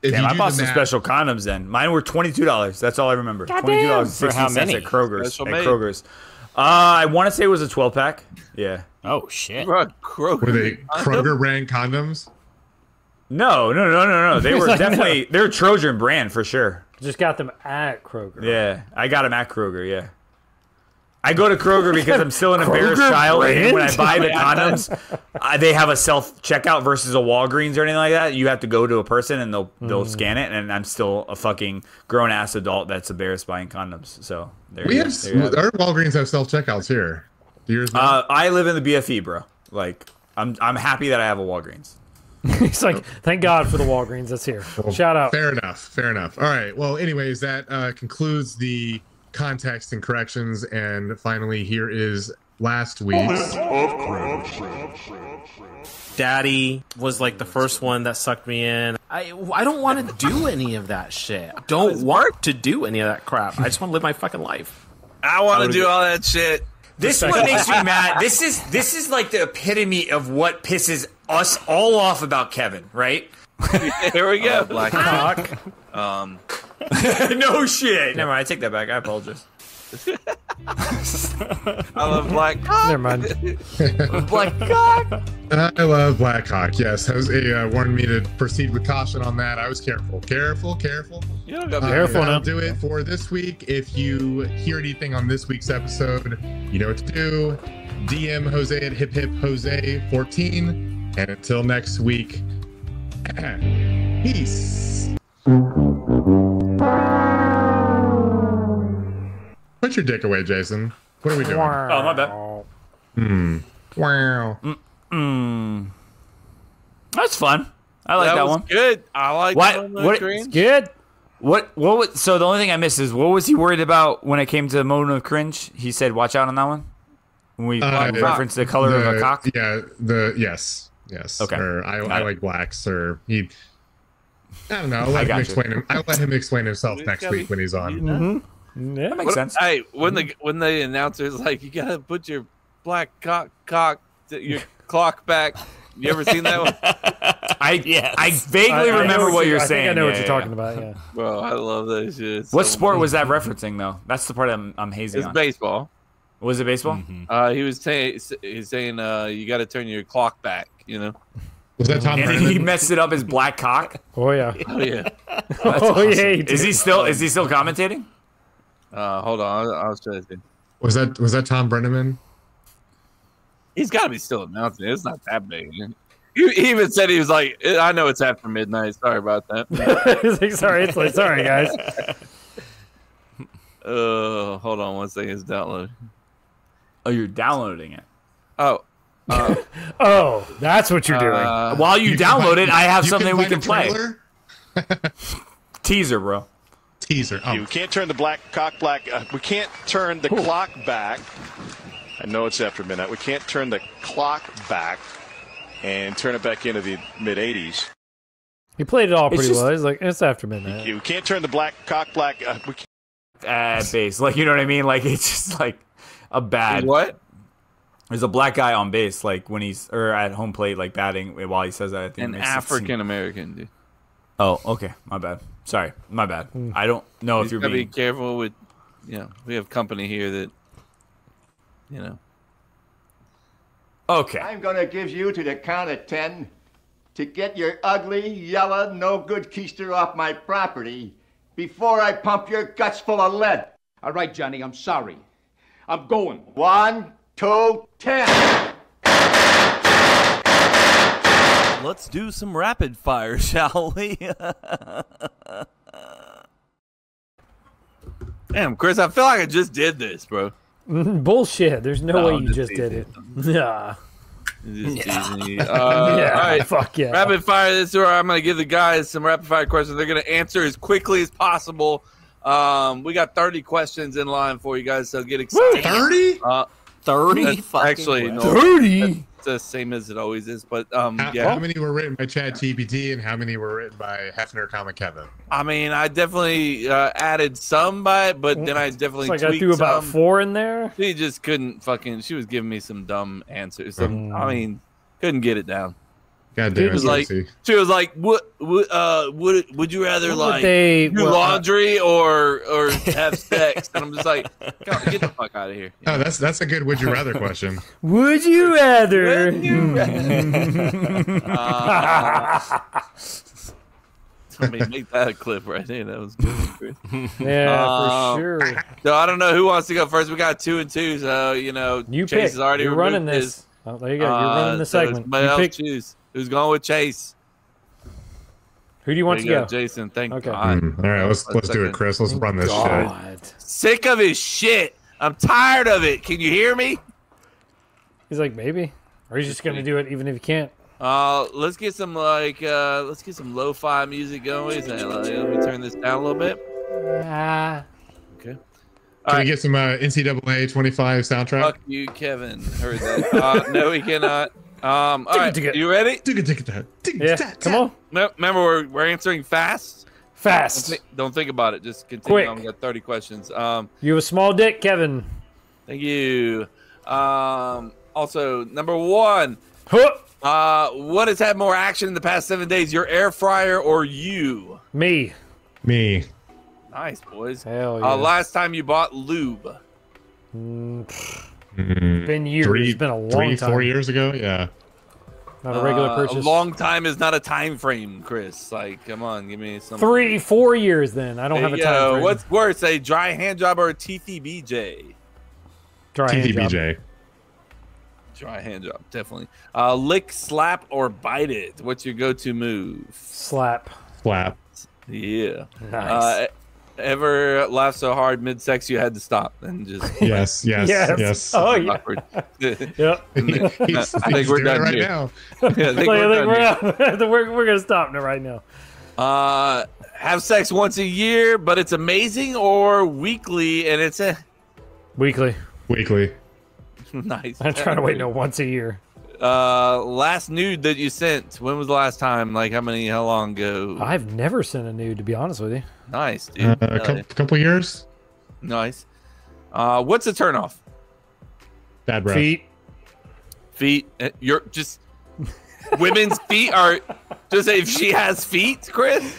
Damn, I bought some special condoms then. Mine were $22. That's all I remember. $22 For how many? at Kroger's. I want to say it was a 12-pack. Yeah. Oh shit. Kroger. Were they Kroger brand condoms? No. They were definitely they're Trojan brand for sure. Just got them at Kroger. Yeah, I got them at Kroger. Yeah. I go to Kroger because I'm still an embarrassed child. And when I buy the condoms, they have a self-checkout versus a Walgreens or anything like that. You have to go to a person and they'll scan it. And I'm still a fucking grown-ass adult that's embarrassed buying condoms. So there you go. Our Walgreens have self-checkouts here. Yours I live in the BFE, bro. Like, I'm happy that I have a Walgreens. He's like, thank God for the Walgreens that's here. Well, shout out. Fair enough. All right. Well, anyways, that concludes the context and corrections, and finally here is last week's Daddy was like the first one that sucked me in. I don't want to do any of that shit. I don't want to do any of that crap. I just want to live my fucking life. I want to do all that shit. This is what makes me mad. This is like the epitome of what pisses us all off about Kevin, right? Here we go. Black cock. No shit. Never mind. I take that back. I apologize. I love black cock. Never mind. Black cock. I love Black Hawk. Yes, Jose warned me to proceed with caution on that. I was careful. You don't gotta be careful now. That'll do it for this week. If you hear anything on this week's episode, you know what to do. DM Jose at hiphipjose14. And until next week, peace. Put your dick away, Jason. What are we doing? Oh, my bad. Wow. That's fun. I like that one. Good. I like that one. It's good. What was, so the only thing I missed is what was he worried about when it came to moment of cringe? He said, "Watch out" on that one. When we referenced the color of a cock. Yeah. Yes. Okay. Or I like blacks. Or he. I don't know. I'll let him explain himself next week when he's on. Mm-hmm. Yeah, that makes sense. Hey, when the announcer's like, you gotta put your black cock your clock back. You ever seen that one? I vaguely remember what you're saying. I know what you're talking about. Yeah. Bro, I love that shit. What sport was that referencing though? That's the part I'm hazy on. It's baseball. Was it baseball? Mm-hmm. He was saying you got to turn your clock back. You know. Was that Tom? And he messed it up his black cock. Oh yeah. Oh yeah. Awesome. Yeah. Is he still commentating? Hold on. I'll show you. Was that Tom Brenneman? He's got to be still announcing it. It's not that big. He even said he was like, I know it's after midnight. Sorry about that. He's like, sorry, guys. Hold on 1 second. It's downloading. Oh, you're downloading it. Oh. Oh, that's what you're doing. While you download it, I have something we can play. Teaser, bro. Teaser. Oh. We can't turn the black cock black. We can't turn the clock back. I know it's after midnight. We can't turn the clock back and turn it back into the mid 80s. He played it all pretty well. He's like, it's after midnight. We can't turn the black cock black. We can't. Base, like, you know what I mean? Like, it's just like a bad. What? There's a black guy on base, like when he's or at home plate, like batting while he says that. I think an African American dude. Oh, okay, my bad. Sorry, my bad. I don't know if you're being. Be careful with, we have company here that, Okay. I'm gonna give you to the count of 10 to get your ugly, yellow, no good keister off my property before I pump your guts full of lead. All right, Johnny, I'm sorry. I'm going. 1, 2, 10. let's do some rapid fire, shall we? Damn, Chris, I feel like I just did this, bro. Bullshit. There's no way you just did it. Nah. Yeah. All right. Fuck yeah. Rapid fire this, or I'm going to give the guys some rapid fire questions. They're going to answer as quickly as possible. We got 30 questions in line for you guys, so get excited. 30? 30? Actually, no. 30? It's the same as it always is, but How yeah. many were written by Chad TPT and how many were written by Hefner, Kevin? I mean, I definitely added some by it, but then I definitely It's like I tweaked threw about some. 4 in there. She just couldn't fucking. She was giving me some dumb answers. I mean, couldn't get it down. God damn She was like, what would you rather do laundry or have sex? And I'm just like, get the fuck out of here. Oh, that's a good would you rather question. Would you rather? I mean, make that a clip right there. That was good, Chris. Yeah, for sure. So I don't know who wants to go first. We got 2 and 2, so You Chase pick. is already You're running removed this. Oh, there you go. You're running the segment. Somebody You else pick. choose. Who's going with Chase? Who do you want There to you go? Jason, thank Okay. God. All right, let's do it, Chris. Let's run this shit. Sick of his shit. I'm tired of it. Can you hear me? He's like, maybe. Or he's just gonna do it even if he can't. Let's get some lo-fi music going. Let me turn this down a little bit. Okay. Can we get some NCAA 25 soundtrack? Fuck you, Kevin. Heard that. No, we cannot. All right, you ready? Yeah, come on. Remember, we're answering fast. Fast. Don't think about it. Just continue Quick. on. We got 30 questions. You have a small dick, Kevin. Thank you. Also, number 1. What has had more action in the past 7 days? Your air fryer or you? Me. Nice, boys. Hell yeah. Last time you bought lube? Been years. It's been a long time. 4 years ago? Yeah. Not a regular purchase. A long time is not a time frame, Chris. Like, come on, give me some. 4 years then. I don't have a time frame. What's worse, a dry hand job or a TTBJ? Dry hand job. TTBJ. Dry hand job, definitely. Lick, slap, or bite it. What's your go-to move? Slap. Yeah. Nice. Ever laugh so hard mid-sex you had to stop and just yes. Oh yeah. awkward. Yep. I think we're done right here. now. Yeah, I think we're gonna stop now right now. Have sex once a year, but it's amazing, or weekly and it's Weekly. Nice. I'm trying to wait once a year. Last nude that you sent. When was the last time? Like how long ago? I've never sent a nude, to be honest with you. Nice, dude. A couple years. Nice. What's a turnoff? Bad breath. Feet. You're just women's feet are just if she has feet, Chris.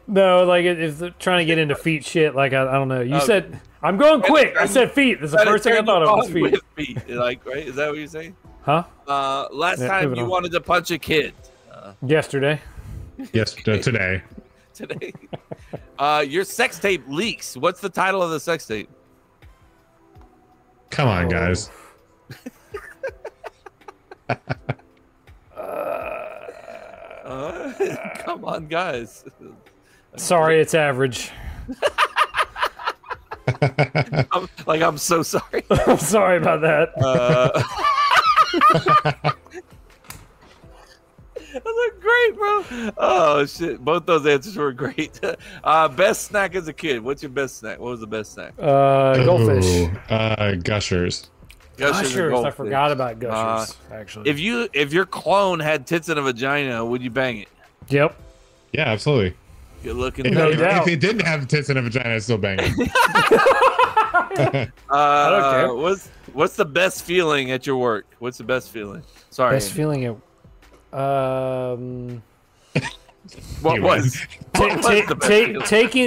No, like if they're trying to get into feet shit, like I don't know. You said I'm going quick. I said feet. That's the first thing I thought of was feet. With feet. Like, right? Is that what you're saying? Huh? Last time you wanted to punch a kid. Yesterday. Today. Today. Your sex tape leaks. What's the title of the sex tape? Come on, guys. Come on, guys. Sorry, it's average. I'm so sorry. I'm sorry about that. That was great, bro. Oh shit, both those answers were great. Best snack as a kid. What's your best snack? What was the best snack? Goldfish. Gushers. Gushers. I forgot about Gushers. Actually, if your clone had tits and a vagina, would you bang it? Yep. Yeah, absolutely. Good looking. If it didn't have tits and a vagina, I'd still bang it. I don't care. What's the best feeling at your work? What's the best feeling? Sorry. Best feeling at what was the best feeling?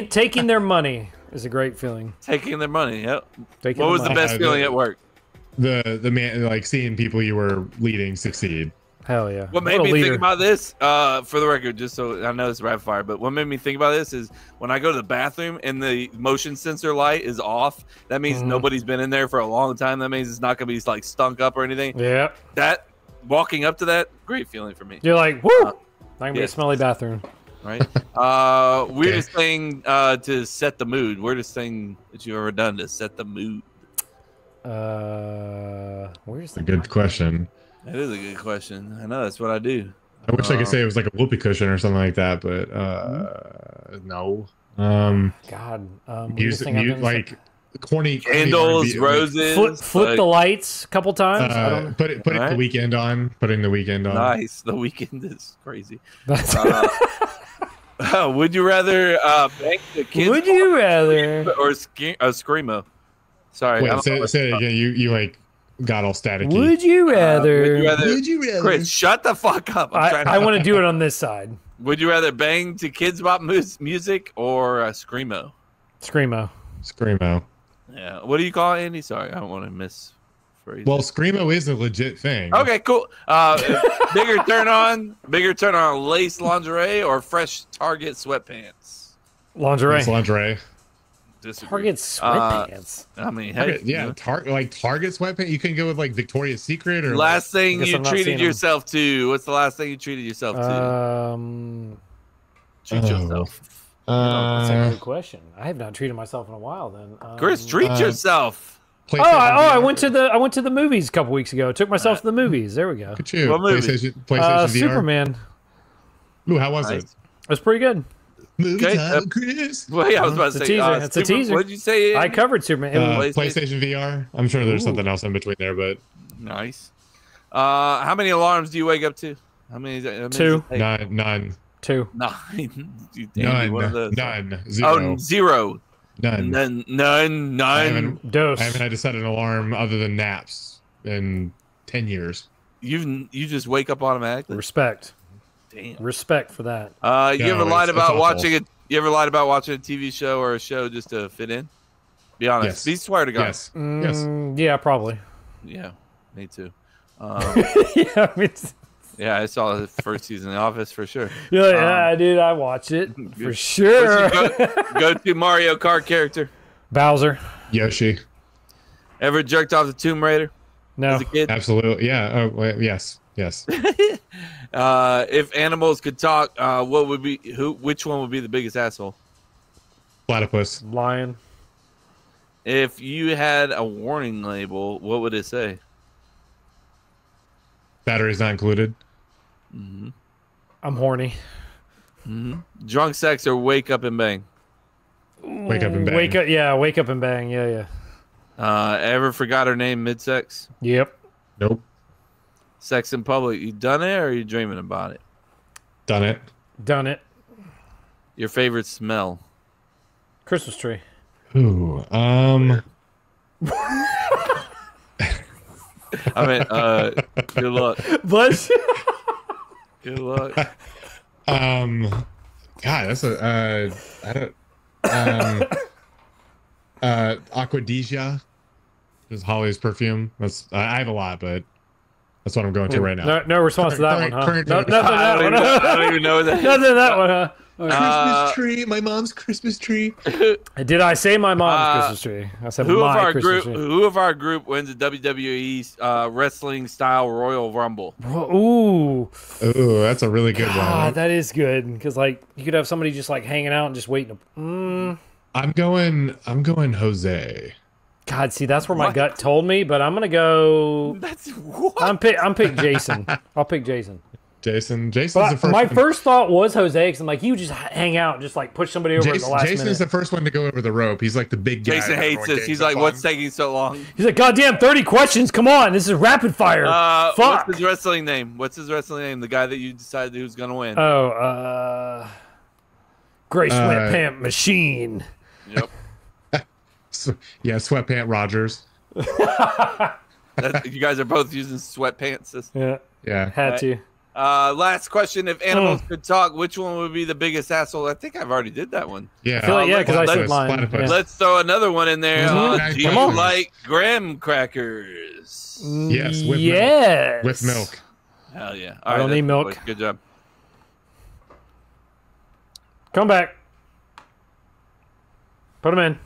taking their money is a great feeling. Taking their money. Yep. Taking what was money. the best feeling at work? The man, like seeing people you were leading succeed. Hell yeah. What made me think about this, for the record, just so I know it's rapid fire, but what made me think about this is when I go to the bathroom and the motion sensor light is off, that means nobody's been in there for a long time. That means it's not going to be like stunk up or anything. Yeah. walking up to that, great feeling for me. You're like, woo! Not gonna be a smelly bathroom. Right. Weirdest thing to set the mood. Weirdest thing that you've ever done to set the mood. Where's a good question. That is a good question. I know that's what I do. I wish I could say it was like a whoopee cushion or something like that, but no. God, like corny candles, roses, flip the lights a couple times. Putting the weekend on. Putting the weekend on. Nice. The weekend is crazy. Would you rather bang the kids? Would you rather or screamo? Sorry. Wait, say it again. You like got all staticky. Would you rather? Would you rather? Chris, shut the fuck up. I want to do it on this side. Would you rather bang to kids about music or screamo? Screamo. Screamo. Yeah. What do you call it, Andy? Sorry, I don't want to misphrase. Well, screamo is a legit thing. Okay, cool. Bigger turn on lace lingerie or fresh Target sweatpants? Lingerie. It's lingerie. Target sweatpants. I mean, Target, hey, yeah, Target sweatpants. You can go with like Victoria's Secret or last thing you treated yourself to. What's the last thing you treated yourself to? Treat yourself. That's a good question. I have not treated myself in a while. Then, Chris, treat yourself. I went to the movies a couple weeks ago. Took myself to the movies. There we go. Look at you. What movie? PlayStation VR. Superman. Ooh, how was it? It was pretty good. Movie time, Chris. Well, yeah, I was about to say. It's a teaser. What did you say? I covered Superman. PlayStation VR. I'm sure there's something else in between there, but nice. How many alarms do you wake up to? How many? Two. None. Two. Nine. None. Zero. Oh, zero. None. None. I haven't had to set an alarm other than naps in 10 years. You just wake up automatically. Respect. Damn. Respect for that. You ever lied about watching it? You ever lied about watching a TV show or a show just to fit in? Be honest. Yes. Be swear to God. Yes. Yes. Yeah, probably. Yeah, me too. Yeah, I saw the first season of The Office for sure. Yeah, dude, I watch it for sure. Go to Mario Kart character. Bowser. Yoshi. Ever jerked off the Tomb Raider? No. As a kid? Absolutely. Yeah. Oh, well, yes. Yes. If animals could talk, what would be which one would be the biggest asshole? Platypus. Lion. If you had a warning label, what would it say? Batteries not included. Mm-hmm. I'm horny. Mm-hmm. Drunk sex or wake up and bang? Wake up and bang. Wake up and bang. Yeah. Ever forgot her name mid-sex? Yep. Nope. Sex in public. You done it or are you dreaming about it? Done it. Done it. Your favorite smell? Christmas tree. Ooh. I mean, good luck. Bless you. Good luck. God, that's a I don't Aquadesia is Holly's perfume. That's I have a lot, but that's what I'm going to right now. No response to that one, huh? Nothing I don't even know that. Nothing that one, huh? Christmas tree, my mom's Christmas tree. Did I say my mom's Christmas tree? I said my Christmas tree. Who of our group wins the WWE wrestling style Royal Rumble? Ooh, that's a really good one. That is good because like you could have somebody just like hanging out and just waiting. I'm going Jose. God, see, that's where my gut told me, but I'm gonna go. That's what? I'm pick Jason. I'll pick Jason. Jason's the first. My first thought was Jose because I'm like, you just hang out, and just like push somebody over at the last Jason's minute. the first one to go over the rope. He's like the big guy. Jason hates this. He's like, what's taking so long? He's like, goddamn, 30 questions. Come on, this is rapid fire. Fuck. What's his wrestling name? The guy that you decided who's gonna win? Gray Sweatpant Machine. Yep. Yeah, Sweatpant Rogers. You guys are both using sweatpants. Yeah. Had to. Last question: if animals could talk, which one would be the biggest asshole? I think I've already did that one. Yeah, I feel like, because I said mine. Yeah. Let's throw another one in there. Do you Come on. like graham crackers? Yes, with yes. milk. With milk. Hell yeah! I don't need milk. Good job. Come back. Put them in.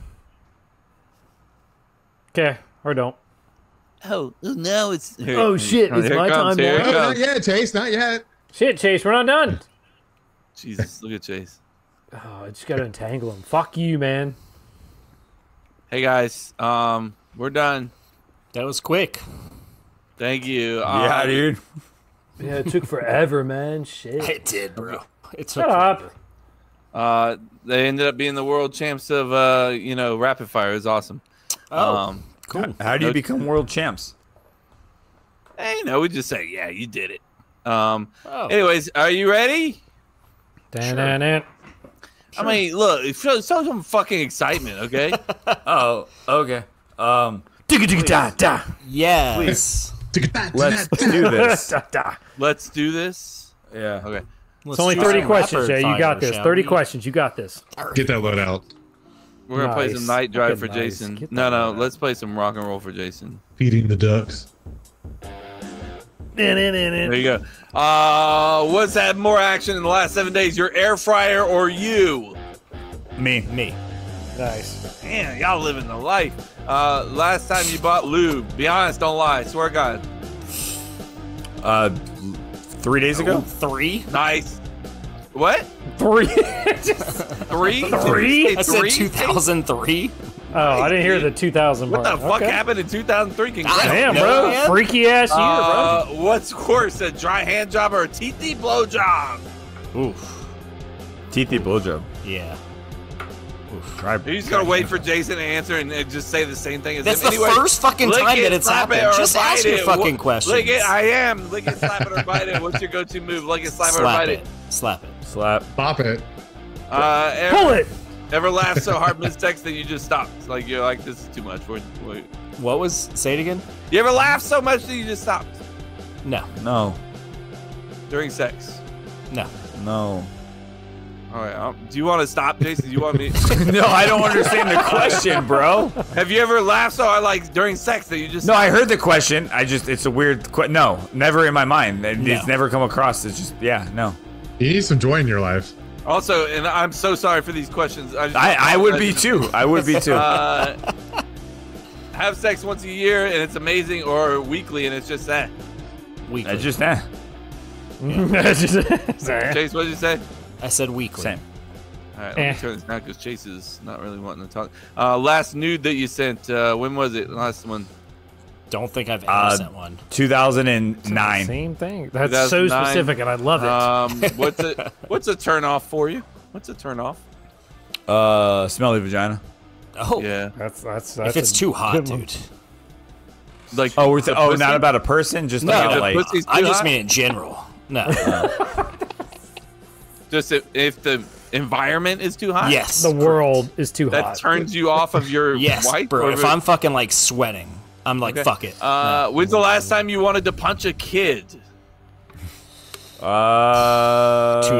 Okay, or don't. Oh, now it's. Oh, shit, it's my time now. Oh, not yet, Chase. Not yet. Shit, Chase, we're not done. Jesus, look at Chase. Oh, I just got to entangle him. Fuck you, man. Hey, guys. We're done. That was quick. Thank you. Yeah, dude. Yeah, it took forever, man. Shit. It did, bro. It Shut up. They ended up being the world champs of, rapid fire. It was awesome. Oh, cool. How do you become world champs? Hey, we just say, yeah, you did it. Anyways, are you ready? Sure. I mean, look, show some fucking excitement, okay? Oh, okay. Yes. Let's do this. Let's do this. Yeah. Okay. It's only 30 questions, Jay. You got this. 30 questions. You got this. Get that load out. We're going to play some Night Drive for Nice. Jason. Get No, let's play some rock and roll for Jason. Feeding the ducks. There you go. What's had more action in the last 7 days? Your air fryer or you? Me. Nice. Man, y'all living the life. Last time you bought lube. Be honest, don't lie. Swear to God. 3 days ago? 3? Nice. What? 3. 3? 3? I said 2003. Oh, I didn't hear the 2000 What part. the fuck happened in 2003? Congrats. Damn, bro. man. Freaky ass year, bro. What's worse, a dry hand job or a teethy blow job? Oof. Teethy blowjob. Yeah. You're just gonna wait for Jason to answer and just say the same thing as That's him. the first fucking lick time it, that it's slap happened. it, or Just bite ask your it. fucking questions. Lick it. I am. Lick it, slap it, or bite it. What's your go-to move? Lick it, slap it, or bite it. Slap it. Slap. Pop it. Pull it. Ever laughed so hard mid-text that you just stopped? Like you're like, this is too much. Wait. What was? Say it again. You ever laugh so much that you just stopped No. during sex? No. All right. Do you want to stop, Jason? Do you want me? No, I don't understand the question, bro. Have you ever laughed so hard, like during sex, that you just? No, I heard the question. It's a weird no, never in my mind. It's never come across. It's just, no. You need some joy in your life. Also, and I'm so sorry for these questions. I would be too. I would be too. Have sex once a year and it's amazing, or weekly and it's just that. Weekly. It's just Chase, what did you say? I said weekly. Same. All right, let me turn this down because Chase is not really wanting to talk. Last nude that you sent, when was it? Last one? Don't think I've ever sent one. 2009. Same thing. That's so specific, and I love it. What's a turn off for you? What's a turn off? Smelly vagina. Oh, yeah. That's if it's too hot, dude. Like, not about a person, just no, like I just mean in general. No. Just if the environment is too hot. Yes. The world is too hot. That turns you off of your wife, bro. If I'm fucking like sweating, I'm like, fuck it. When's the last time you wanted to punch a kid? 2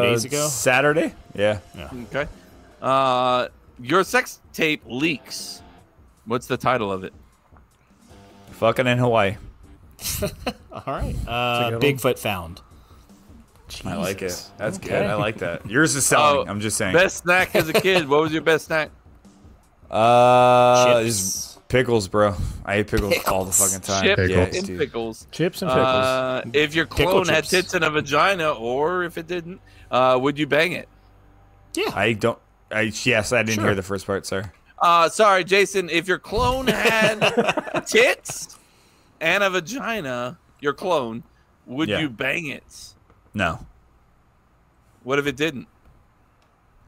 days ago. Saturday. Yeah. Okay. Your sex tape leaks. What's the title of it? Fucking in Hawaii. All right. Bigfoot found. Jesus. I like it. That's good. I like that. Yours is selling. I'm just saying. Best snack as a kid. What was your best snack? Just pickles, bro. I eat pickles all the fucking time. Chips and pickles. Chips and pickles. If your clone had tits and a vagina, or if it didn't, would you bang it? Yeah. I don't. Yes, I didn't hear the first part, sir. Sorry, Jason. If your clone had tits and a vagina, your clone, would you bang it? No. What if it didn't?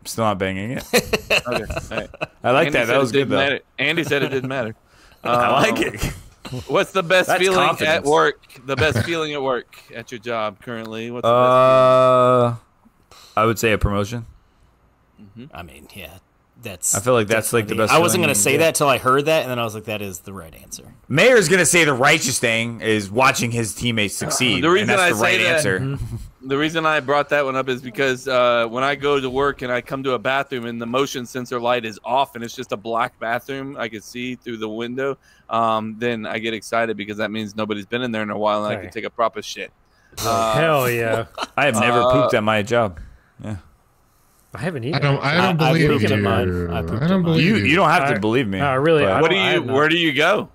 I'm still not banging it. Okay. Right. I like that. That was good, though. Andy said it didn't matter. I like it. What's the best feeling at work? The best feeling at work at your job currently? What's the best feeling? I would say a promotion. I mean, yeah. That's. I feel like that's like the best. I wasn't gonna feeling say that till I heard that, and then I was like, "That is the right answer." Mayor's gonna say the righteous thing is watching his teammates succeed. The reason and that's I the say right that, answer. The reason I brought that one up is because when I go to work and I come to a bathroom and the motion sensor light is off and it's just a black bathroom I can see through the window, then I get excited because that means nobody's been in there in a while and I can take a proper shit. Hell yeah! I have never pooped at my job. Yeah. I haven't either. I don't believe you. I don't believe you. You don't have to believe me. Really. Where do you go?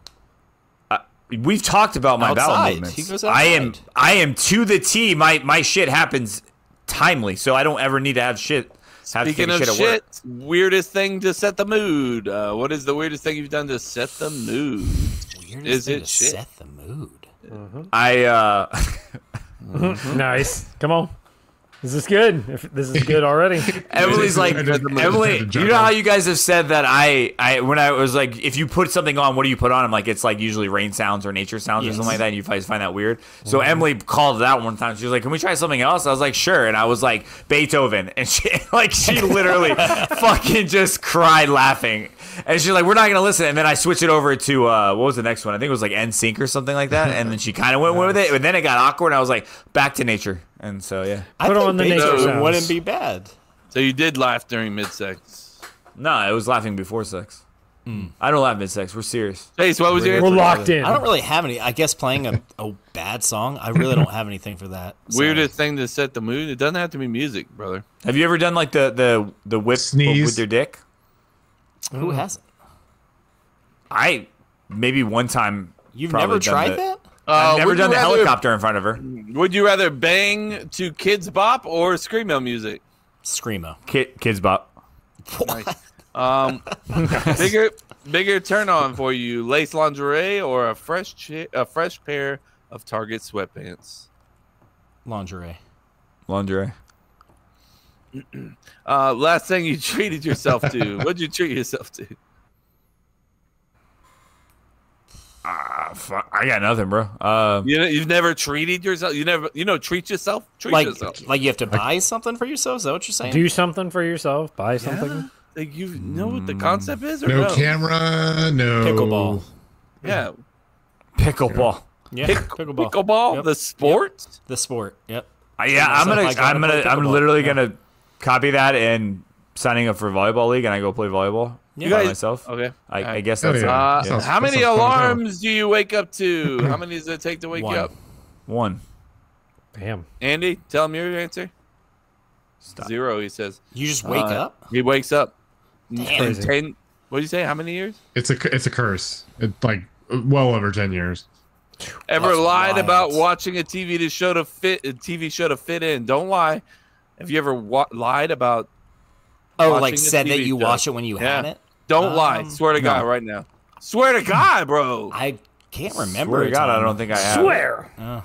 We've talked about my bowel Outside. movements. He goes I outside. am to the T. My shit happens timely, so I don't ever need to have shit. Speaking of shit, weirdest thing to set the mood. What is the weirdest thing you've done to set the mood? Weirdest Is thing it to shit? set the mood. Nice. Come on. This is good. If this is good already. Emily's like, Emily, you know how you guys have said that when I was like, if you put something on, what do you put on? I'm like, it's like usually rain sounds or nature sounds or something like that. And you guys find that weird. So Emily called it out one time. She was like, can we try something else? I was like, sure. And I was like, Beethoven. And she literally fucking just cried laughing. And she's like, we're not going to listen. And then I switched it over to, what was the next one? I think it was like NSYNC or something like that. And then she kind of went with it. But then it got awkward. And I was like, back to nature. And so, yeah. I Put think on the nature Beethoven sounds. wouldn't be bad. So you did laugh during mid-sex. No, I was laughing before sex. I don't laugh mid-sex. We're serious. Chase, what was your We're answer? locked in. I don't really have any. I guess playing a bad song, I really don't have anything for that. Sorry. Weirdest thing to set the mood? It doesn't have to be music, brother. Have you ever done like the whip Sneeze. with your dick? Who hasn't? Maybe one time. You've probably never done tried the- that? I've never would done you the rather- helicopter in front of her. Would you rather bang to Kids Bop or Screamo music? Screamo. Kids bop. Bigger turn on for you: lace lingerie or a fresh pair of Target sweatpants. Lingerie. Lingerie. Last thing you treated yourself to. What'd you treat yourself to? Fuck, I got nothing, bro. You've never treated yourself. You never, treat yourself. Treat yourself. Like you have to buy something for yourself? Is that what you're saying? Do something for yourself. Buy something. Like you know what the concept is, or No camera, no Pickleball. Yeah, Pickleball. Yeah, pickleball. Pickleball, Yep. the sport. The sport. Yep. Yeah, I'm pickleball. literally gonna copy that and signing up for volleyball league, and I go play volleyball Yeah. by guys- myself. Okay. I guess Oh, that's yeah. it. Sounds- How many that sounds fun as hell. alarms do you wake up to? How many does it take to wake One. you up? One. Damn. Andy, tell him your answer. Stop. 0, he says. You just wake up? He wakes up. Damn. 10. What did you say? How many years? It's a curse. It's like well over 10 years. Ever That's lied wild. about watching a TV show to fit in? Don't lie. Have you ever lied about? Oh, watching like a said that TV you show? watch it when you Yeah. had it? Don't lie. Swear to God, right now. Swear to God, bro. I can't remember. Swear to a God, I time. don't think I have. Swear.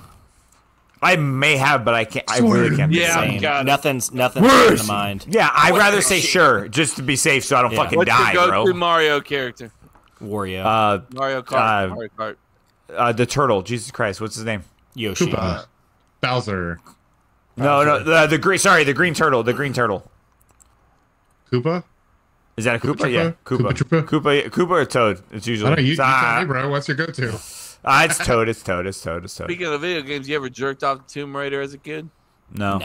I may have, but I can't. I really can't. Yeah, Same. got it. Nothing's coming to mind. Yeah, I'd rather say sure, just to be safe, so I don't Yeah. fucking What's die, your go-to bro. Mario character? Wario. Mario Kart. Mario Kart. The turtle. Jesus Christ, what's his name? Yoshi. Koopa. Bowser. No, the green. Sorry, the green turtle. The green turtle. Koopa? Is that a Koopa? Troopa? Yeah, Koopa Troopa? Koopa or Toad? It's I usually. don't know, you it's, tell me, bro. What's your go-to? it's Toad. It's Toad. It's Toad. It's Toad. Speaking of video games, you ever jerked off Tomb Raider as a kid? No.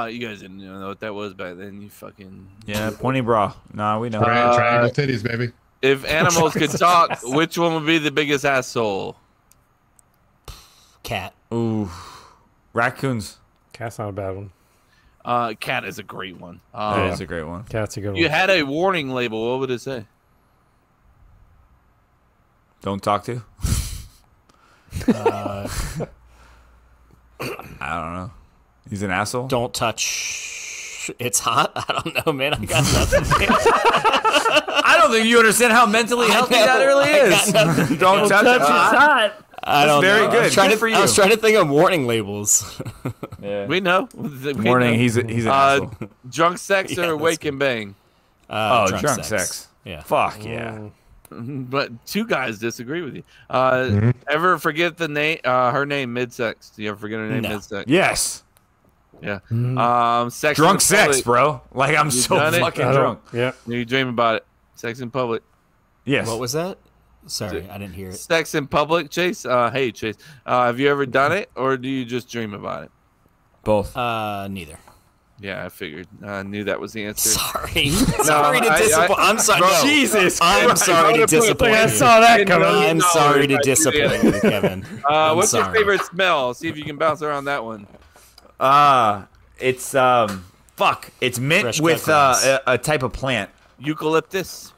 You guys didn't know what that was back then. You fucking. Yeah, pointy bra. Nah, we know. Triangle titties, baby. If animals could talk, which one would be the biggest asshole? Cat. Ooh, raccoons. Cat's not a bad one. Cat is a great one. That is a great one. Cat's a good one. You had a warning label. What would it say? Don't talk to. I don't know. He's an asshole. Don't touch. It's hot. I don't know, man. I got nothing. I don't think you understand how mentally healthy that really is. Don't touch it. hot. I don't very know. good. I was trying Good to, for you. I was trying to think of warning labels. Yeah. We know. Morning. He's an asshole. Drunk sex Yeah, or that's wake and bang? Drunk sex. Yeah. Fuck yeah. But two guys disagree with you. Ever forget the name? Her name mid-sex. Do you ever forget her name No. mid-sex? Yes. Yeah. Sex. Drunk in sex, public. bro. Like I'm You so done it? fucking I don't- drunk. Yeah. You dream about it. Sex in public. Yes. What was that? Sorry, I didn't hear it. Sex in public, Chase. Hey, Chase. Have you ever done it, or do you just dream about it? Both. Neither. Yeah, I figured. I knew that was the answer. Sorry. Sorry to I- disappoint. I'm sorry. Bro, No. Jesus I'm Christ. sorry to disappoint I you. saw that coming. I'm No, sorry to I do disappoint that. you, Kevin. I'm What's your sorry. favorite smell? See if you can bounce around that one. It's It's mint Fresh with cut grass. a type of plant. Eucalyptus.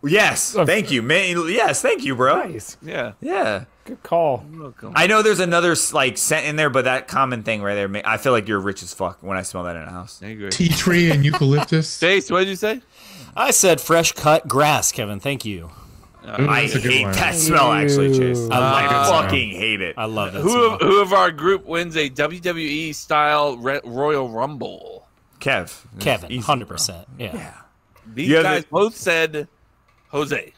Yes, thank you, man. Yes, thank you, bro. Nice. Yeah. Yeah. Good call. Welcome. I know there's another like scent in there, but that common thing right there, I feel like you're rich as fuck when I smell that in a house. I agree. Tea tree and eucalyptus. Chase, what did you say? I said fresh cut grass, Kevin. Thank you. Ooh, I that's a good hate one. that smell, actually, Chase. I fucking hate it. I love that Who smell. who of our group wins a WWE style Royal Rumble? Kevin, Easy, 100%. Yeah. These Yeah, guys both said Jose.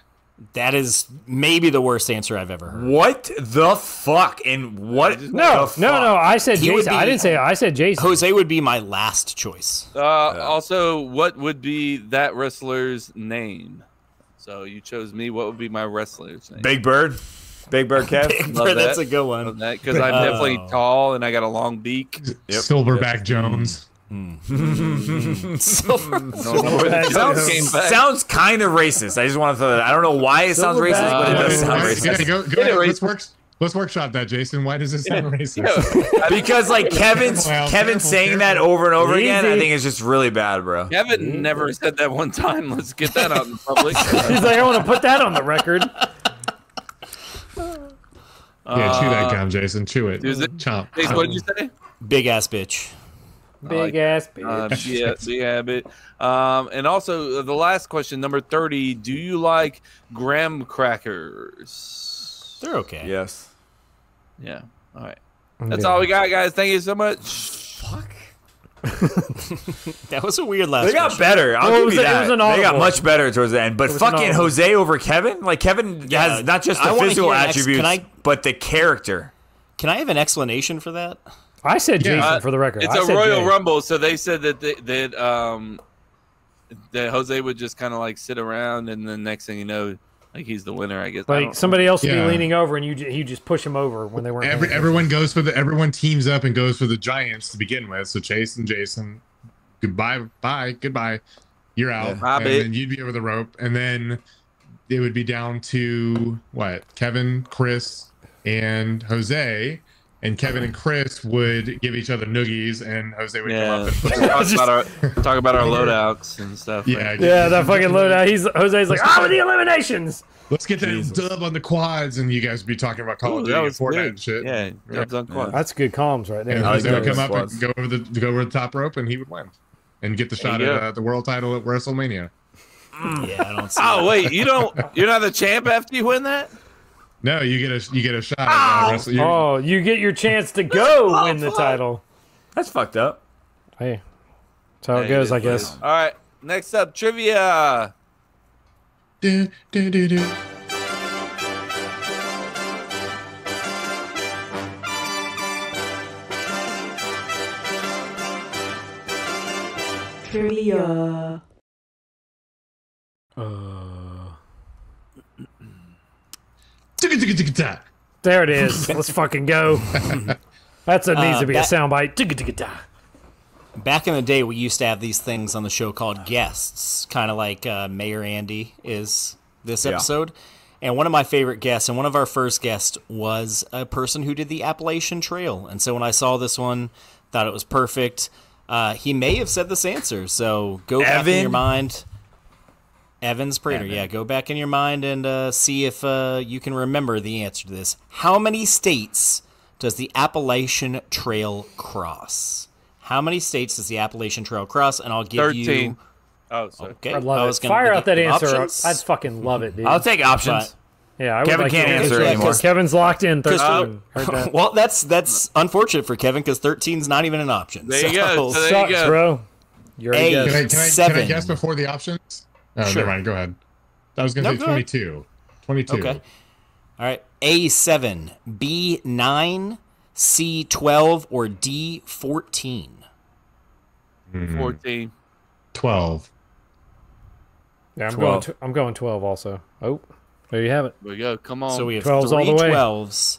That is maybe the worst answer I've ever heard. What the fuck? And what? No. I said He would Jason. I be- didn't say. I said Jason. Jose would be my last choice. Also, what would be that wrestler's name? So you chose me. What would be my wrestler's name? Big Bird. Big Bird, Kev. Big Bird, that's a good one. Because I'm definitely tall and I got a long beak. Silverback Jones. Sounds kind of racist. I just want to throw that. I don't know why it sounds racist, but it does sound racist. Go ahead. Let's workshop that, Jason. Why does it sound racist? Because like Kevin's saying that over and over again, I think it's just really bad, bro. Kevin never said that one time. Let's get that out in the public. He's like, I want to put that on the record. Yeah, chew that gum, Jason. Chew it. Chomp. Chase, what did you say? Big ass bitch. Big ass bitch. Yeah, bit. And also the last question, number 30. Do you like graham crackers? They're okay. Yes. Yeah. All right. That's all we got, guys. Thank you so much. Fuck. That was a weird last They got question. better. I'll give you that. They got audible. much better towards the end. But fucking Jose over Kevin? Like, Kevin has not just the I wanna physical hear attributes, but the character. Can I have an explanation for that? I said Jason for the record. It's I a said Royal Jay. Rumble, so they said that Jose would just kind of like sit around, and then next thing you know, like he's the winner. I guess. Like somebody else would Yeah. be leaning over, and you just push him over when they weren't. Everyone teams up and goes for the Giants to begin with. So Chase and Jason, goodbye. You're out. Yeah. Bye, and bitch. then you'd be over the rope, and then it would be down to what? Kevin, Chris, and Jose. And Kevin and Chris would give each other noogies, and Jose would come up and talk about our loadouts and stuff. Yeah, that fucking loadout. Jose's like, the eliminations. Let's get that dub on the quads, and you guys would be talking about Call of Duty and Fortnite and shit. Yeah, dubs on quads. That's good comms right there. And Jose would come up and go over the top rope, and he would win and get the shot at the world title at WrestleMania. Yeah, I don't see Oh wait, you're not the champ after you win that? No, you get a shot at WrestleMania. You get your chance to go win the title. That's fucked up. Hey, that's how it goes, I guess. All right, next up, trivia. Do. Trivia. There it is. Let's fucking go. Needs to be a soundbite. Back in the day, we used to have these things on the show called guests, kind of like Mayor Andy is this episode. And one of my favorite guests, and one of our first guests, was a person who did the Appalachian Trail. And so when I saw this one, thought it was perfect. He may have said this answer, so go back in your mind. Evans Prater, yeah, go back in your mind and see if you can remember the answer to this. How many states does the Appalachian Trail cross? How many states does the Appalachian Trail cross? And I'll give 13. you... Oh, sorry. Okay. I'd love it. Fire out that answer. Options? I'd fucking love it, dude. I'll take options. Yeah, I would Kevin like can't to answer anymore. Kevin's locked in 13. Well, that's unfortunate for Kevin because 13 is not even an option. There you go. So there Sucks, you go. bro. You're A, Can I guess before the options? Oh, Sure. never mind. Go ahead. I was going to say go ahead. 22. 22. Okay. All right. A7, B9, C12, or D14? 14. 12. Yeah, 12. I'm going 12 also. Oh, there you have it. There we go. Come on. So we have 12s all three the way. 12s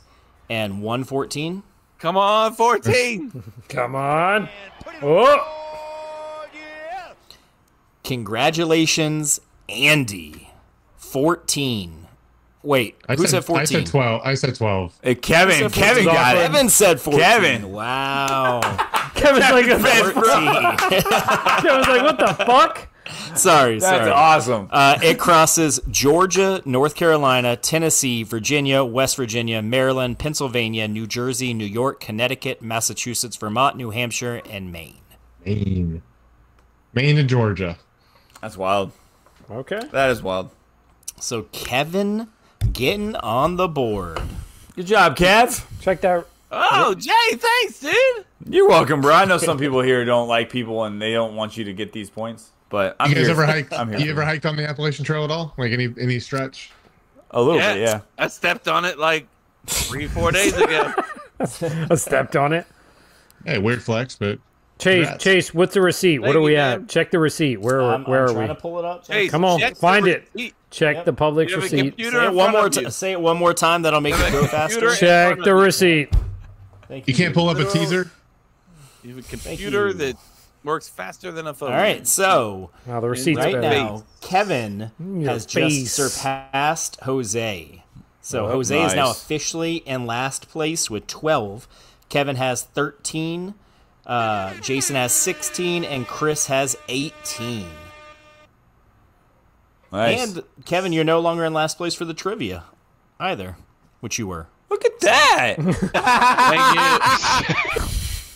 and one 14. Come on, 14. Come on. Oh, Congratulations, Andy. 14. Wait, who said 14? I said 12. I said 12. Hey, Kevin got it. Kevin said 14. Kevin. Wow. Kevin's like, 14. Kevin's like, what the fuck? Sorry. That's awesome. It crosses Georgia, North Carolina, Tennessee, Virginia, West Virginia, Maryland, Pennsylvania, New Jersey, New York, Connecticut, Massachusetts, Vermont, New Hampshire, and Maine. Maine and Georgia. That's wild. Okay. That is wild. So Kevin getting on the board. Good job, Kev. Check that. Oh, Jay, thanks, dude. You're welcome, bro. I know some people here don't like people and they don't want you to get these points, but I'm You guys here. ever hiked? I'm here You for ever it. hiked on the Appalachian Trail at all? Like any stretch? A little bit, yeah. I stepped on it like 3-4 days ago. I stepped on it. Hey, weird flex, but Chase, what's the receipt? What are we at? Check the receipt. Where I'm are trying we? to pull it up. Chase, Come on, check the find it. receipt. Check the public's You have a receipt. computer Say it in one front more of you. time. Say it one more time. That'll make it go faster. computer- Check the receipt. Thank you can't pull up a teaser. You have a computer that works faster than a phone. All right, so Now the receipt's right better. now, Kevin Your has face. just surpassed Jose. So Oh, Jose is now nice. officially in last place with 12. Kevin has 13. Jason has 16, and Chris has 18. Nice. And Kevin, you're no longer in last place for the trivia either, which you were. Look at that.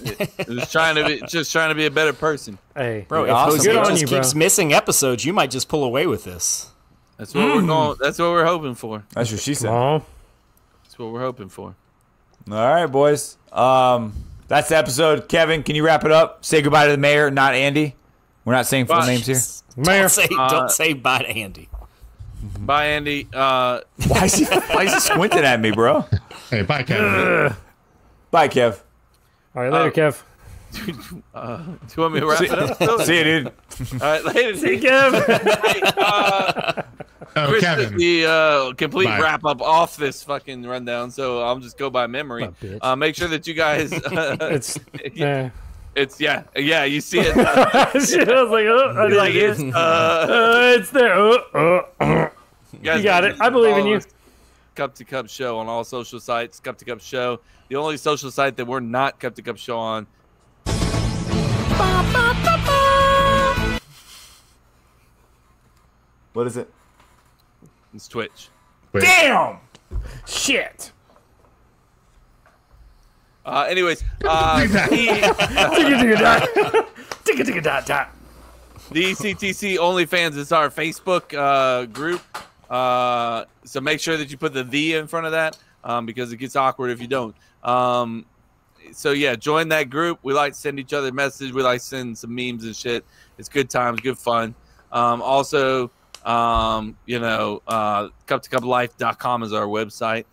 Thank you. Just trying to be a better person. Hey, Bro, if awesome. Jose Good on just you, bro. keeps missing episodes, you might just pull away with this. That's what we're going. That's what we're hoping for. That's what she said. Come on. That's what we're hoping for. All right, boys. That's the episode. Kevin, can you wrap it up? Say goodbye to the mayor, not Andy. We're not saying full Bye. names here. Mayor. Don't say bye to Andy. Bye, Andy. Why is he squinting at me, bro? Hey, bye, Kevin. Bye, Kev. All right, later, Kev. Do you want me to wrap it up? See you, dude. All right, later. See, Kev. Chris Kevin. took the complete Bye. wrap up off this fucking rundown, so I'll just go by memory. bitch. Make sure that you guys. It's. It's yeah. You see it. Shit, I was like, oh, I Like, did it's, it's there. guys You got it. I believe in you. Cup to Cup Show on all social sites. Cup to Cup Show. The only social site that we're not Cup to Cup Show on. What is it? It's Twitch. Damn! Shit. Anyways, The ECTC OnlyFans is our Facebook group. So make sure that you put the in front of that because it gets awkward if you don't. So yeah, join that group. We like to send each other messages. We like to send some memes and shit. It's good times, good fun. Also, cuptocuplife.com is our website.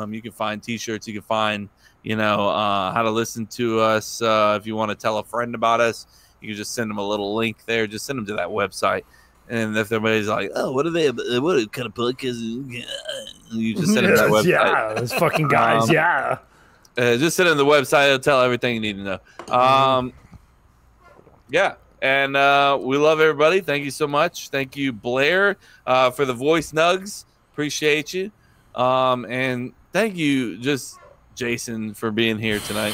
You can find t-shirts. You can find, how to listen to us. If you want to tell a friend about us, you can just send them a little link there. Just send them to that website. And if everybody's like, oh, what kind of podcast? You just send them to that website. Yeah, those fucking guys. Yeah. Just send them to the website. It'll tell everything you need to know. Yeah. And we love everybody. Thank you so much. Thank you, Blair, for the voice nugs. Appreciate you. And thank you, Jason, for being here tonight.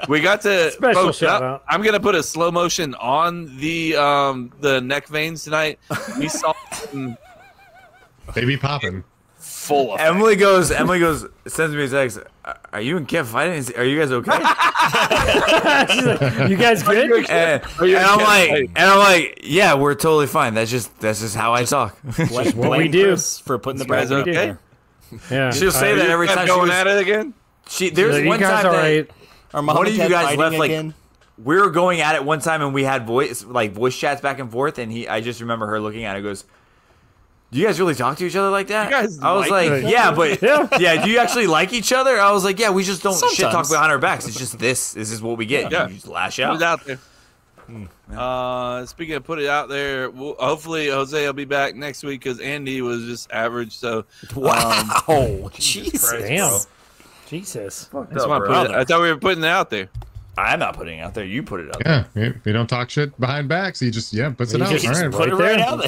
We got to Special shout out. I'm gonna put a slow motion on the neck veins tonight. We saw them They be popping. full of Emily goes, sends me a text. Are you and Kev fighting? Are you guys okay? She's like, you guys good? and I'm like, yeah, we're totally fine. That's just how I talk. What we do. Chris for putting the guys bracket in okay? there. Yeah. She'll say that every time she going was, at it again. There's You one guys time all that right? Are one Mom of and you Dad guys fighting left again? we were going at it one time and we had voice chats back and forth, and I just remember her looking at it and goes, do you guys really talk to each other like that? You guys I was like like, each yeah, other? but Yeah. do you actually like each other? I was like, yeah, we just don't shit talk Sometimes. behind our backs. It's just this is what we get. Yeah. You just lash Put it out. out there. Speaking of put it out there, hopefully Jose will be back next week because Andy was just average. So Wow. Jesus. Damn. Jesus. that's why I thought we were putting it out there. I'm not putting it out there. You put it out there. Yeah, if you don't talk shit behind backs, he just puts it You out. just All right, Put it Right right there. out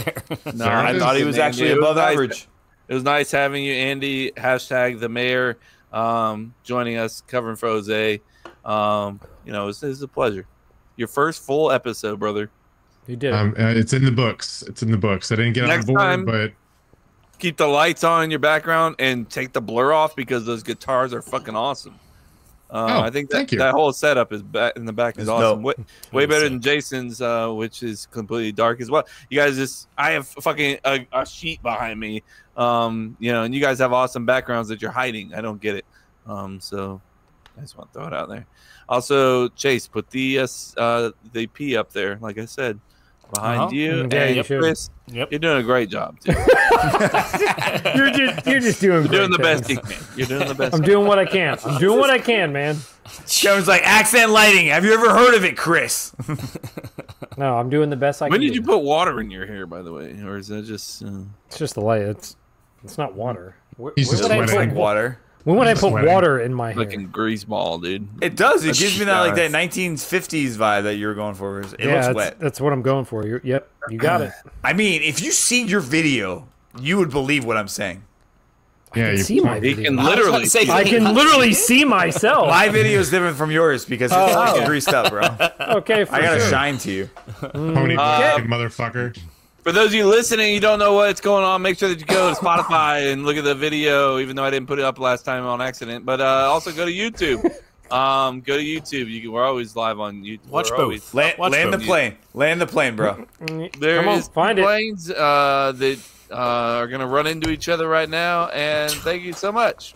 there. No, There it I is. thought he was actually above average. It was nice having you, Andy. Hashtag the mayor joining us, covering for Jose. It's a pleasure. Your first full episode, brother. You did it. It's in the books. It's in the books. I didn't get Next on board, time- but Keep the lights on in your background and take the blur off because those guitars are fucking awesome. I think that whole setup is in the back is awesome. Way better than Jason's, which is completely dark as well. You guys I have fucking a sheet behind me, and you guys have awesome backgrounds that you're hiding. I don't get it. So I just want to throw it out there. Also, Chase, put the P up there, like I said, behind you. Yeah, and you should. Chris, you're doing a great job, too. You're just doing great. You're doing the best things. you can. You're doing the best. I'm doing what I can. I'm doing what I can, man. Kevin's like, accent lighting. Have you ever heard of it, Chris? No, I'm doing the best I can. When did do. you put water in your hair, by the way, or is that just? It's just the light. It's not water. He's just sweating. Water. When would I put Sweating. water in my hair? Fucking grease ball, dude. It does. It That's gives me that like that nice. 1950s vibe that you were going for. It yeah, looks that's, wet. that's what I'm going for. Yep, you got it. I mean, if you see your video, you would believe what I'm saying. Yeah, I can see my He video. can literally. I can literally see myself. My video is different from yours because it's all greased up, bro. Okay, for I gotta sure. shine to you. pony fucking motherfucker. For those of you listening, you don't know what's going on. Make sure that you go to Spotify and look at the video, even though I didn't put it up last time on accident. But also go to YouTube. Go to YouTube. We're always live on YouTube. Watch We're both. always- Land the plane. Land the plane, bro. There Come on, is find it. planes that are going to run into each other right now. And thank you so much.